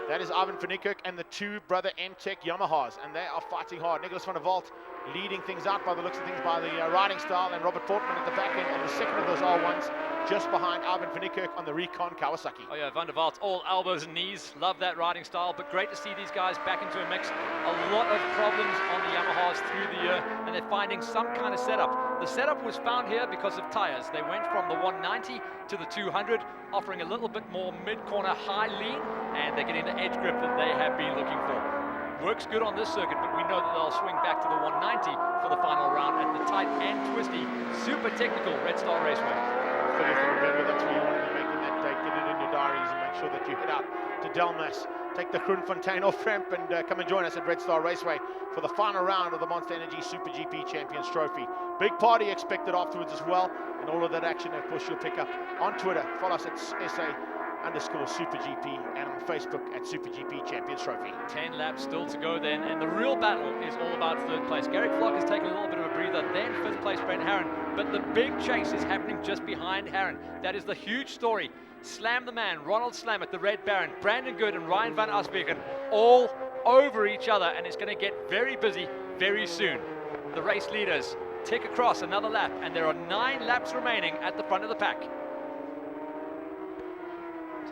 That is Ivan van Niekerk and the 2 brother M-Tech Yamahas, and they are fighting hard. Nicholas van der Walt leading things out by the looks of things by the riding style, and Robert Portman at the back end on the second of those R1s, just behind Ivan van Niekerk on the Recon Kawasaki. Oh yeah, Van der Waals, all elbows and knees. Love that riding style, but great to see these guys back into a mix. A lot of problems on the Yamahas through the year, and they're finding some kind of setup. The setup was found here because of tires. They went from the 190 to the 200, offering a little bit more mid-corner high lean, and they're getting the edge grip that they have been looking for. Works good on this circuit, but we know that they'll swing back to the 190 for the final round at the tight and twisty, super technical Red Star Raceway. 30th of November, that's where you want to be making that date. Get it in your diaries and make sure that you head out to Delmas. Take the Groenfontein off-ramp and come and join us at Red Star Raceway for the final round of the Monster Energy SuperGP Champions Trophy. Big party expected afterwards as well, and all of that action, of course, you'll pick up on Twitter. Follow us at SA @SuperGP and on Facebook at SuperGP Champions Trophy. 10 laps still to go then, and the real battle is all about third place. Garrick Flock has taken a little bit of a breather, then fifth place Brent Herron, but the big chase is happening just behind Herron. That is the huge story. Slam the man, Ronald Slam at the Red Baron, Brandon Good and Ryan van Asbeken all over each other, and it's going to get very busy very soon. The race leaders tick across another lap, and there are 9 laps remaining at the front of the pack.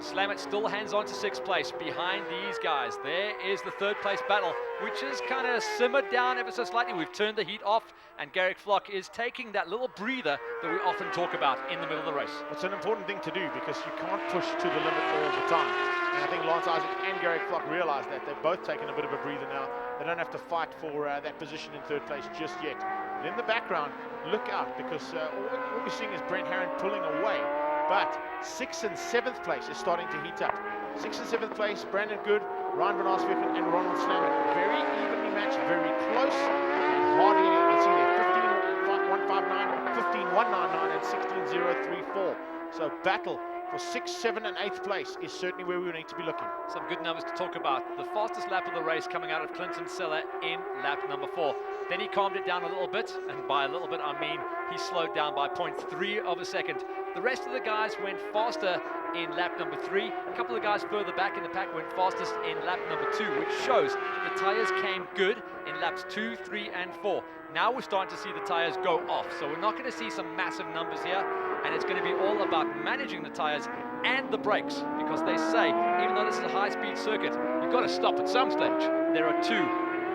Slamet still hands on to 6th place behind these guys. There is the 3rd place battle, which has kind of simmered down ever so slightly. We've turned the heat off, and Garrick Flock is taking that little breather that we often talk about in the middle of the race. It's an important thing to do because you can't push to the limit all the time. And I think Lance Isaac and Garrick Flock realize that. They've both taken a bit of a breather now. They don't have to fight for that position in 3rd place just yet. And in the background, look out, because all we're seeing is Brent Herron pulling away. But 6th and 7th place is starting to heat up. 6th and 7th place, Brandon Good, Ryan van Asbeken and Ronald Slammer. Very evenly matched, very close, and hardly any. You see there, 15-159, 15-199 and 16-034. So battle for 6th, 7th and 8th place is certainly where we need to be looking. Some good numbers to talk about. The fastest lap of the race coming out of Clinton Seller in lap number 4. Then he calmed it down a little bit, and by a little bit I mean he slowed down by 0.3 of a second. The rest of the guys went faster in lap number 3. A couple of guys further back in the pack went fastest in lap number 2, which shows the tyres came good in laps 2, 3 and 4. Now we're starting to see the tyres go off, so we're not going to see some massive numbers here, and it's going to be all about managing the tyres and the brakes, because they say, even though this is a high-speed circuit, you've got to stop at some stage. There are 2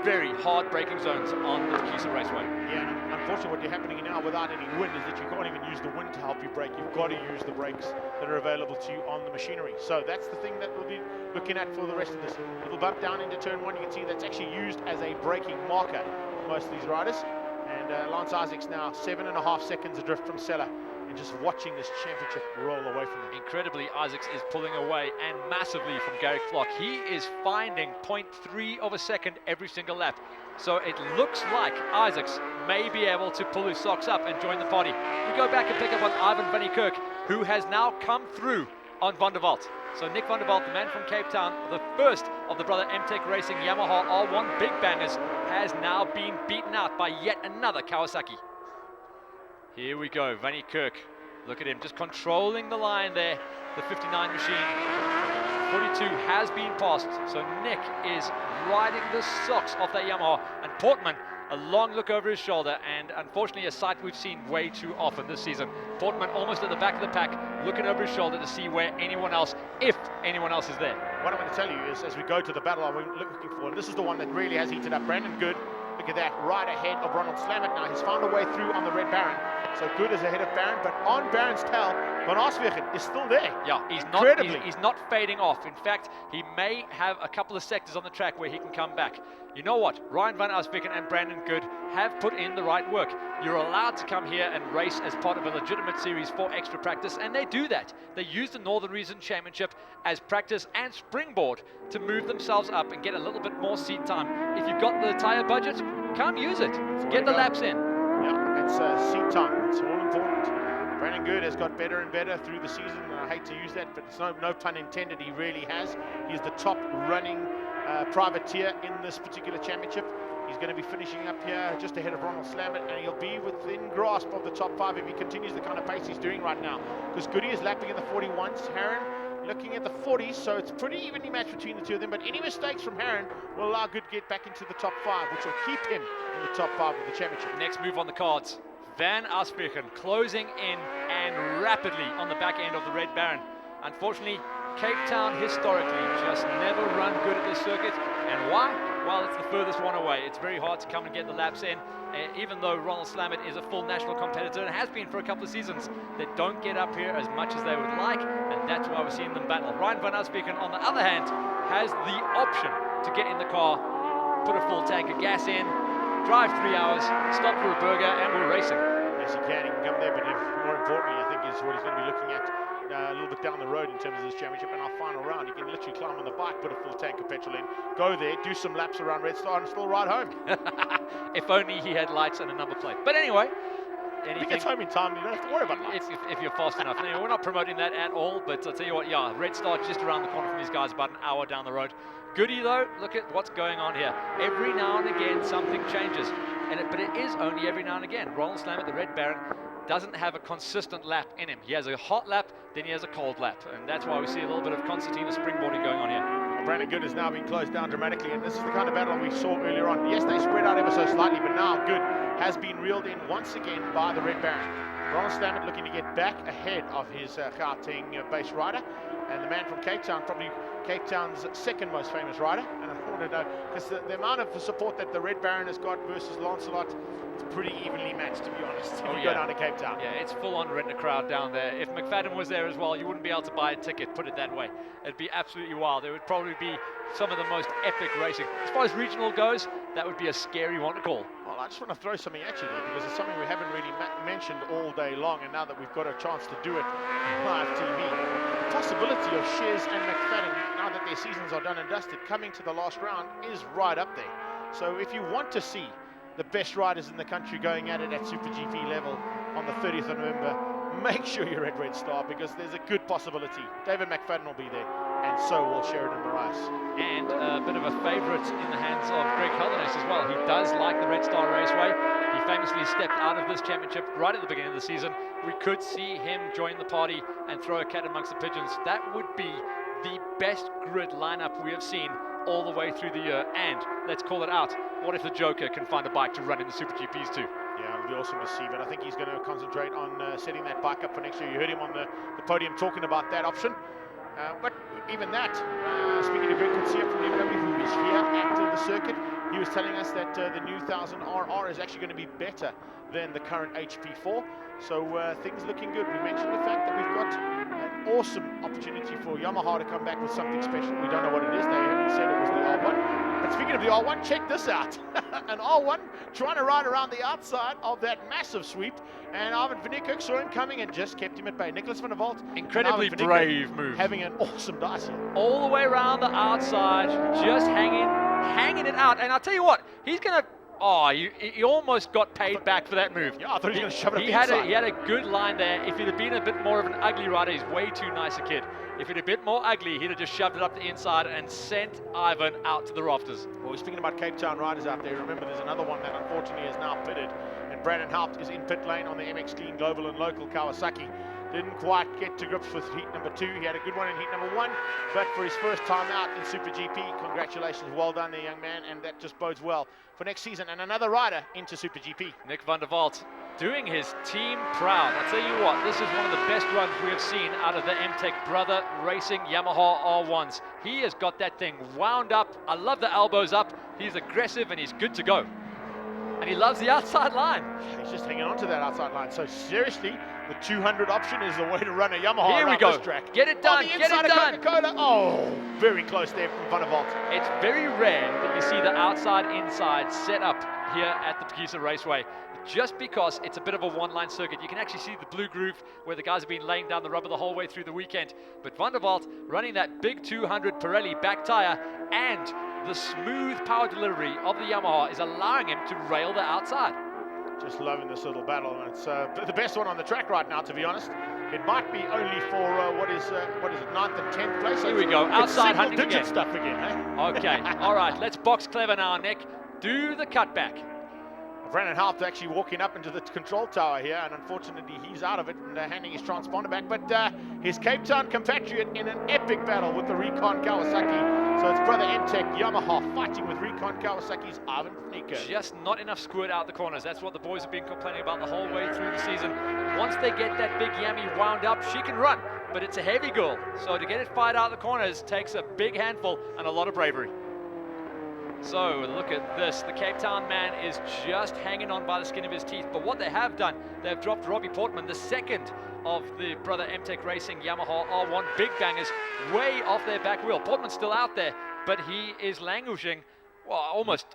very hard braking zones on the Phakisa Raceway. Yeah, and unfortunately what's happening now without any wind is that you can't even use the wind to help you brake. You've got to use the brakes that are available to you on the machinery. So that's the thing that we'll be looking at for the rest of this. Little bump down into turn 1, you can see that's actually used as a braking marker for most of these riders. And Lance Isaac's now 7.5 seconds adrift from Seller, and just watching this championship roll away from him. Incredibly, Isaacs is pulling away, and massively, from Garrick Flock. He is finding 0.3 of a second every single lap. So it looks like Isaacs may be able to pull his socks up and join the party. We go back and pick up on Ivan van Niekerk, who has now come through on Van der Walt. So Nick Van der Walt, the man from Cape Town, the first of the brother MTech Racing Yamaha R1 big bangers, has now been beaten out by yet another Kawasaki. Here we go, Van Niekerk. Look at him, just controlling the line there. The 59 machine. 42 has been passed, so Nick is riding the socks off that Yamaha. And Portman, a long look over his shoulder, and unfortunately a sight we've seen way too often this season. Portman almost at the back of the pack, looking over his shoulder to see where anyone else, if anyone else is there. What I'm going to tell you is, as we go to the battle I'm looking for, and this is the one that really has heated up, Brandon Good. Look at that, right ahead of Ronald Slamet now. He's found a way through on the Red Baron. So Good is ahead of Baron, but on Baron's tail, Van Asbeken is still there. Yeah, he's not fading off. In fact, he may have a couple of sectors on the track where he can come back. You know what? Ryan van Asbeken and Brandon Good have put in the right work. You're allowed to come here and race as part of a legitimate series for extra practice, and they do that. They use the Northern Region Championship as practice and springboard to move themselves up and get a little bit more seat time. If you've got the tyre budget, come use it. Get the laps in. Yeah, it's seat time. It's all important. Brandon Good has got better and better through the season, and I hate to use that, but it's no pun intended, he really has. He's the top running privateer in this particular championship. He's going to be finishing up here just ahead of Ronald Slamet, and he'll be within grasp of the top 5 if he continues the kind of pace he's doing right now. Because Goody is lapping in the 41s, Herron looking at the 40s, so it's pretty evenly matched between the two of them, but any mistakes from Herron will allow Good to get back into the top 5, which will keep him in the top 5 of the championship. Next move on the cards, Van Asbeken closing in and rapidly on the back end of the Red Baron. Unfortunately, Cape Town historically just never run good at this circuit. And why? Well, it's the furthest one away. It's very hard to come and get the laps in. Even though Ronald Slamet is a full national competitor and has been for a couple of seasons, they don't get up here as much as they would like, and that's why we're seeing them battle. Ryan van Asbeken, on the other hand, has the option to get in the car, put a full tank of gas in, drive 3 hours, stop for a burger, and we're racing. Yes, he can come there, but more importantly, I think, is what he's going to be looking at a little bit down the road in terms of this championship. And our final round, he can literally climb on the bike, put a full tank of petrol in, go there, do some laps around Red Star, and still ride home. If only he had lights and a number plate. But anyway, If he anything. gets home in time, you don't have to worry about lights. If you're fast enough. Anyway, we're not promoting that at all, but I'll tell you what, yeah, Red Star just around the corner from these guys, about an hour down the road. Goody though, look at what's going on here. Every now and again, something changes, but it is only every now and again. Ronald Slammett, the Red Baron, doesn't have a consistent lap in him. He has a hot lap, then he has a cold lap, and that's why we see a little bit of concertina springboarding going on here. Brandon Good has now been closed down dramatically, and this is the kind of battle we saw earlier on. Yes, they spread out ever so slightly, but now Good has been reeled in once again by the Red Baron. Ronald Slammett looking to get back ahead of his Gauteng base rider, and the man from Cape Town, probably Cape Town's second most famous rider. And I want to know, because the amount of support that the Red Baron has got versus Lancelot, it's pretty evenly matched, to be honest, if you go down to Cape Town. Yeah, it's full-on rent a crowd down there. If McFadden was there as well, you wouldn't be able to buy a ticket, put it that way. It'd be absolutely wild. It would probably be some of the most epic racing. As far as regional goes, that would be a scary one to call. Well, I just want to throw something at you there, because it's something we haven't really mentioned all day long, and now that we've got a chance to do it live TV, the possibility of Shiz and McFadden, now that their seasons are done and dusted, coming to the last round is right up there. So if you want to see the best riders in the country going at it at Super GP level on the 30th of November, make sure you're at Red Star, because there's a good possibility David McFadden will be there, and so will Sheridan Moraes. And a bit of a favourite in the hands of Greg Haldenes as well. He does like the Red Star Raceway. He famously stepped out of this championship right at the beginning of the season. We could see him join the party and throw a cat amongst the pigeons. That would be the best grid lineup we have seen all the way through the year. And let's call it out, what if the Joker can find a bike to run in the Super GPs too? Yeah, it'll be awesome to see, but I think he's going to concentrate on setting that bike up for next year. You heard him on the podium talking about that option. But even that, speaking to Greg Kutsia from Newcombe, who is here at the circuit, he was telling us that the new 1000RR is actually going to be better than the current HP4. So things looking good. We mentioned the fact that we've got an awesome opportunity for Yamaha to come back with something special. We don't know what it is. They haven't said it was the R1. But speaking of the R1, check this out. An R1 trying to ride around the outside of that massive sweep. And Arvin van Niekerk saw him coming and just kept him at bay. Nicholas van der Walt. Incredibly brave move. Having an awesome dice here. All the way around the outside, just hanging it out. And I'll tell you what, he's going to... Oh, he almost got paid back for that move. Yeah, I thought he was going to shove it up the inside. He had a good line there. If he'd have been a bit more of an ugly rider, he's way too nice a kid. If he'd a bit more ugly, he'd have just shoved it up the inside and sent Ivan out to the rafters. Well, we're speaking about Cape Town riders out there. Remember, there's another one that unfortunately is now pitted. And Brandon Haupt is in pit lane on the MX Clean Global and Local Kawasaki. Didn't quite get to grips with heat number 2. He had a good one in heat number 1, but for his first time out in Super GP, congratulations, well done there, young man, and that just bodes well for next season. And another rider into Super GP. Nick van der Walt doing his team proud. I'll tell you what, this is one of the best runs we have seen out of the MTech Brother Racing Yamaha R1s. He has got that thing wound up. I love the elbows up. He's aggressive and he's good to go. And he loves the outside line. He's just hanging on to that outside line. So seriously, the 200 option is the way to run a Yamaha Here around we go. this track. Get it done, get it done. Coca-Cola. Oh, very close there from Van der Walt. It's very rare that you see the outside-inside set up here at the Phakisa Raceway. Just because it's a bit of a one-line circuit. You can actually see the blue groove where the guys have been laying down the rubber the whole way through the weekend. But Van der Walt running that big 200 Pirelli back tire, and the smooth power delivery of the Yamaha is allowing him to rail the outside. Just loving this little battle, and it's the best one on the track right now, to be honest. It might be only for what is it, 9th and 10th place. Here we go, outside hunting again. Stuff again, eh? Okay, all right, let's box clever now, Nick. Do the cutback. Brandon Haupt actually walking up into the control tower here, and unfortunately he's out of it and handing his transponder back. But his Cape Town compatriot in an epic battle with the Recon Kawasaki. So it's brother MTech Yamaha fighting with Recon Kawasaki's Arvin van Niekerk. Just not enough squirt out the corners. That's what the boys have been complaining about the whole way through the season. Once they get that big Yami wound up, she can run, but it's a heavy girl. So to get it fired out the corners takes a big handful and a lot of bravery. So look at this, the Cape Town man is just hanging on by the skin of his teeth. But what they have done, they've dropped Robbie Portman, the second of the brother MTech Racing Yamaha R1 big bangers, way off their back wheel. Portman's still out there, but he is languishing, well, almost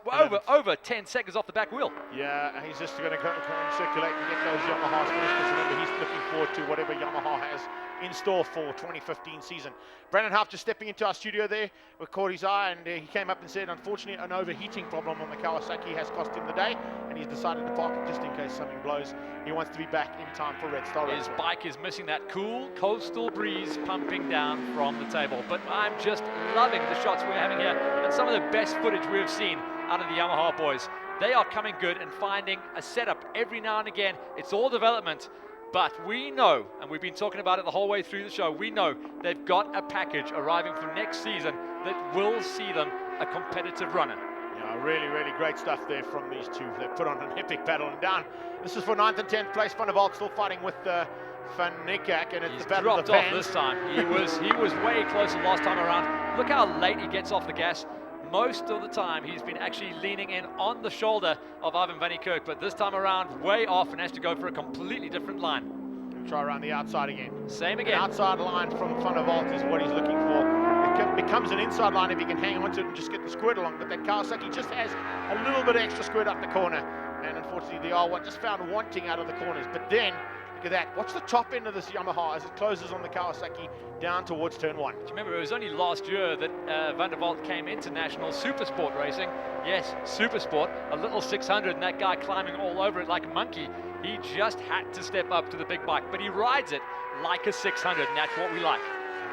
over 10 seconds off the back wheel. Yeah, and he's just going to go and circulate and get those Yamahas finished, because remember, he's looking forward to whatever Yamaha has in store for 2015 season. Brandon Haupt just stepping into our studio there, we caught his eye, and he came up and said, unfortunately, an overheating problem on the Kawasaki has cost him the day, and and he's decided to park it just in case something blows. He wants to be back in time for Red Star His Raceway. bike is missing that cool coastal breeze pumping down from the table. But I'm just loving the shots we're having here and some of the best footage we've seen out of the Yamaha boys. They are coming good and finding a setup every now and again. It's all development, but we know, and we've been talking about it the whole way through the show, we know they've got a package arriving for next season that will see them a competitive runner. Yeah, really, really great stuff there from these two. They've put on an epic battle and down. This is for 9th and 10th place. Van der Walt still fighting with Van Niekerk, and it's He's the battle of dropped the off vans. this time. He was way closer last time around. Look how late he gets off the gas. Most of the time he's been actually leaning in on the shoulder of Ivan van Niekerk, but this time around way off and has to go for a completely different line. Try around the outside again. Same An again. outside line from Van der Walt is what he's looking for. It becomes an inside line if he can hang on to it and just get the squirt along, but that Kawasaki just has a little bit of extra squirt up the corner, and unfortunately the R1 just found wanting out of the corners. But then, look at that, watch the top end of this Yamaha as it closes on the Kawasaki down towards turn 1. Do you remember it was only last year that Van der Walt came into National Supersport racing? Yes, Supersport, a little 600 and that guy climbing all over it like a monkey. He just had to step up to the big bike, but he rides it like a 600 and that's what we like.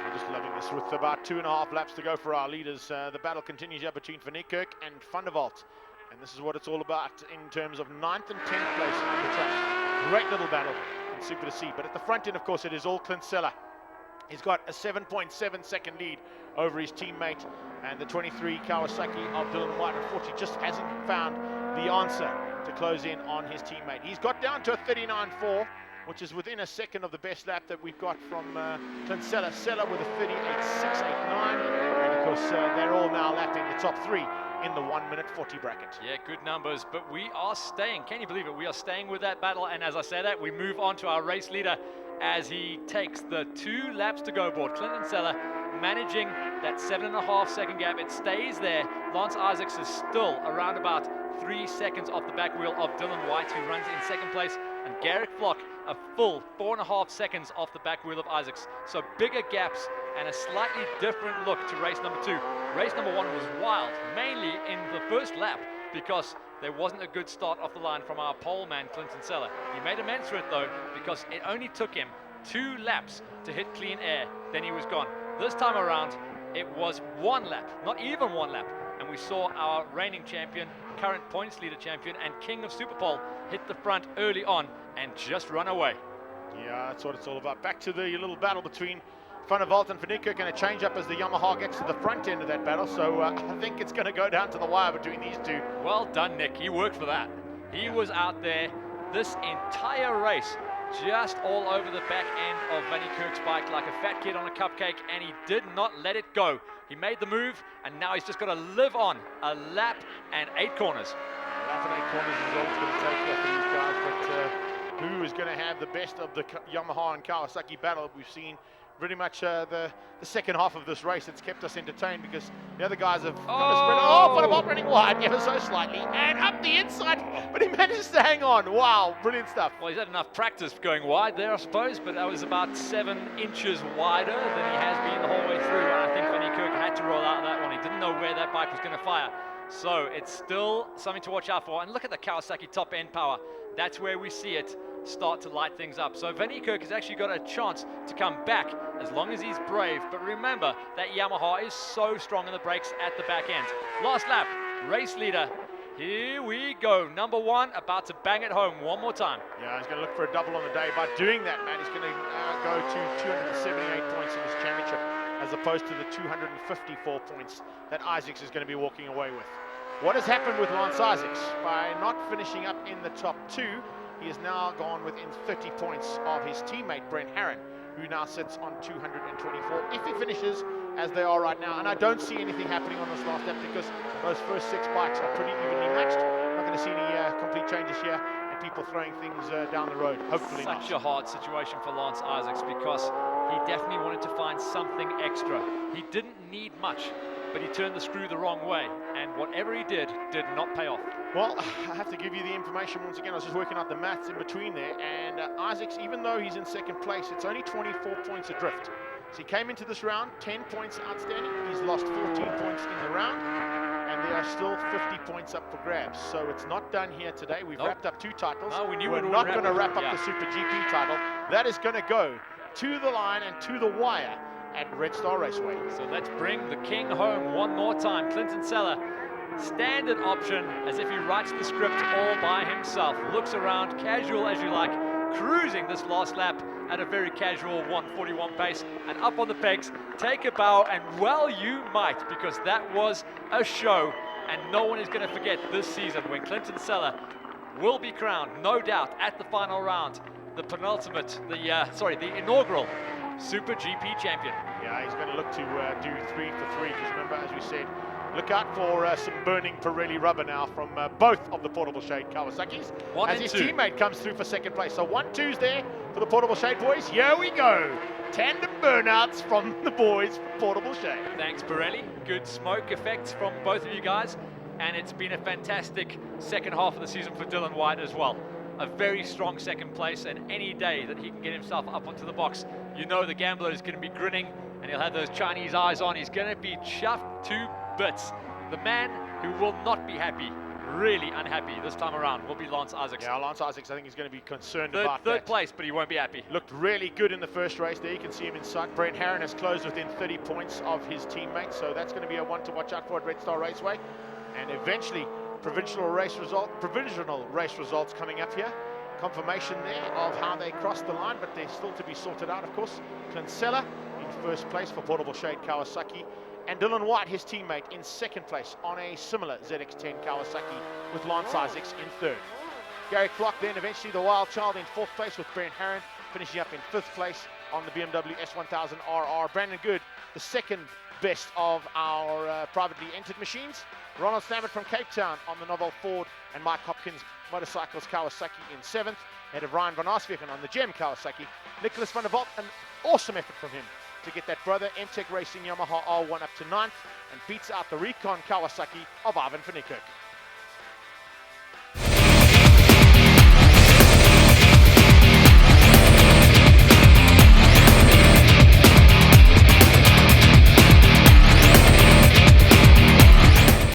We're just loving this with about 2.5 laps to go for our leaders. The battle continues here between Van Niekerk and Van der Walt. And this is what it's all about in terms of 9th and 10th place on the track. Great little battle in Super to see. But at the front end, of course, it is all Clint Seller. He's got a 7.7 second lead over his teammate. And the 23 Kawasaki of Dylan White, unfortunately, just hasn't found the answer to close in on his teammate. He's got down to a 39.4, which is within a second of the best lap that we've got from Clint Seller. Seller with a 38.689. And of course, they're all now lapping the top 3 in the 1:40 bracket. Yeah, good numbers, but we are staying. Can you believe it? We are staying with that battle, and as I say that, we move on to our race leader as he takes the 2 laps to go board. Clinton Seller managing that 7.5 second gap. It stays there. Lance Isaacs is still around about 3 seconds off the back wheel of Dylan White, who runs in second place, and Garrick Flock a full 4.5 seconds off the back wheel of Isaacs. So bigger gaps and a slightly different look to race number 2. Race number 1 was wild, mainly in the first lap, because there wasn't a good start off the line from our pole man, Clinton Seller. He made amends for it though, because it only took him 2 laps to hit clean air, then he was gone. This time around, it was 1 lap, not even 1 lap, and we saw our reigning champion, current points leader champion, and king of Superpole hit the front early on and just run away. Yeah, that's what it's all about. Back to the little battle between Van der Walt and Van Niekerk, and a change up as the Yamaha gets to the front end of that battle. So I think it's going to go down to the wire between these two. Well done, Nick. He worked for that. He was out there this entire race, just all over the back end of Van Niekerk's bike like a fat kid on a cupcake, and he did not let it go. He made the move, and now he's just got to live on a lap and 8 corners. A lap and 8 corners is all it's going to take here for these guys, but who is going to have the best of the Yamaha and Kawasaki battle? We've seen pretty much the second half of this race. It's kept us entertained because the other guys have kind of spread. Oh, Van der Walt running wide ever so slightly and up the inside, but he manages to hang on. Wow, brilliant stuff. Well, he's had enough practice going wide there, I suppose, but that was about 7 inches wider than he has been the whole way through. And I think Van Niekerk had to roll out that one. He didn't know where that bike was going to fire. So it's still something to watch out for. And look at the Kawasaki top end power. That's where we see it start to light things up. So Van Niekerk has actually got a chance to come back as long as he's brave. But remember, that Yamaha is so strong in the brakes at the back end. Last lap, race leader. Here we go. Number 1 about to bang it home one more time. Yeah, he's going to look for a double on the day. By doing that, Matt, he's going to go to 278 points in this championship as opposed to the 254 points that Isaacs is going to be walking away with. What has happened with Lance Isaacs? By not finishing up in the top 2, he has now gone within 30 points of his teammate, Brent Herron, who now sits on 224 if he finishes as they are right now. And I don't see anything happening on this last lap because those first 6 bikes are pretty evenly matched. I'm not going to see any complete changes here and people throwing things down the road. Hopefully not. Such a hard situation for Lance Isaacs because he definitely wanted to find something extra. He didn't need much, but he turned the screw the wrong way, and whatever he did not pay off. Well, I have to give you the information once again. I was just working out the maths in between there, and Isaacs, even though he's in second place, it's only 24 points adrift. So he came into this round 10 points outstanding. He's lost 14 points in the round, and there are still 50 points up for grabs. So it's not done here today. We've Nope. wrapped up 2 titles. No, we knew We're we were not wrapping going to up, wrap up yeah. the Super GP title. That is going to go to the line and to the wire at Red Star Raceway. So let's bring the king home one more time. Clinton Seller, standard option, as if he writes the script all by himself. Looks around, casual as you like, cruising this last lap at a very casual 141 pace, and up on the pegs, take a bow, and well you might, because that was a show, and no one is going to forget this season when Clinton Seller will be crowned, no doubt, at the final round, the inaugural Super GP champion. Yeah, he's going to look to do 3 for 3, because remember, as we said, look out for some burning Pirelli rubber now from both of the Portable Shade Kawasaki's, 1 as and his 2. teammate comes through for second place. So 1-2's there for the Portable Shade boys. Here we go. Tandem burnouts from the boys from Portable Shade. Thanks, Pirelli. Good smoke effects from both of you guys. And it's been a fantastic second half of the season for Dylan White as well. A very strong second place, and any day that he can get himself up onto the box, you know the gambler is going to be grinning, and he'll have those Chinese eyes on. He's going to be chuffed to bits. The man who will not be happy, really unhappy this time around, will be Lance Isaacs. Yeah, Lance Isaacs, I think he's going to be concerned about Third that. place, but he won't be happy. Looked really good in the first race there. You can see him in sight. Brent Herron has closed within 30 points of his teammates, so that's going to be a one to watch out for at Red Star Raceway. And eventually, provisional race results coming up here. Confirmation there of how they crossed the line, but they're still to be sorted out, of course. Clinsella in first place for Portable Shade Kawasaki, and Dylan White, his teammate, in second place on a similar ZX10 Kawasaki with Lance Isaacs in third. Gary Clark then eventually the wild child in fourth place with Brent Herron finishing up in fifth place on the BMW S1000RR. Brandon Good, the second best of our privately entered machines. Ronald Stammert from Cape Town on the novel Ford, and Mike Hopkins Motorcycles Kawasaki in seventh, ahead of Ryan van Arsveken on the Gem Kawasaki. Nicholas van der Walt, an awesome effort from him to get that brother MTech Racing Yamaha R1 up to ninth, and beats out the Recon Kawasaki of Ivan van Niekerk.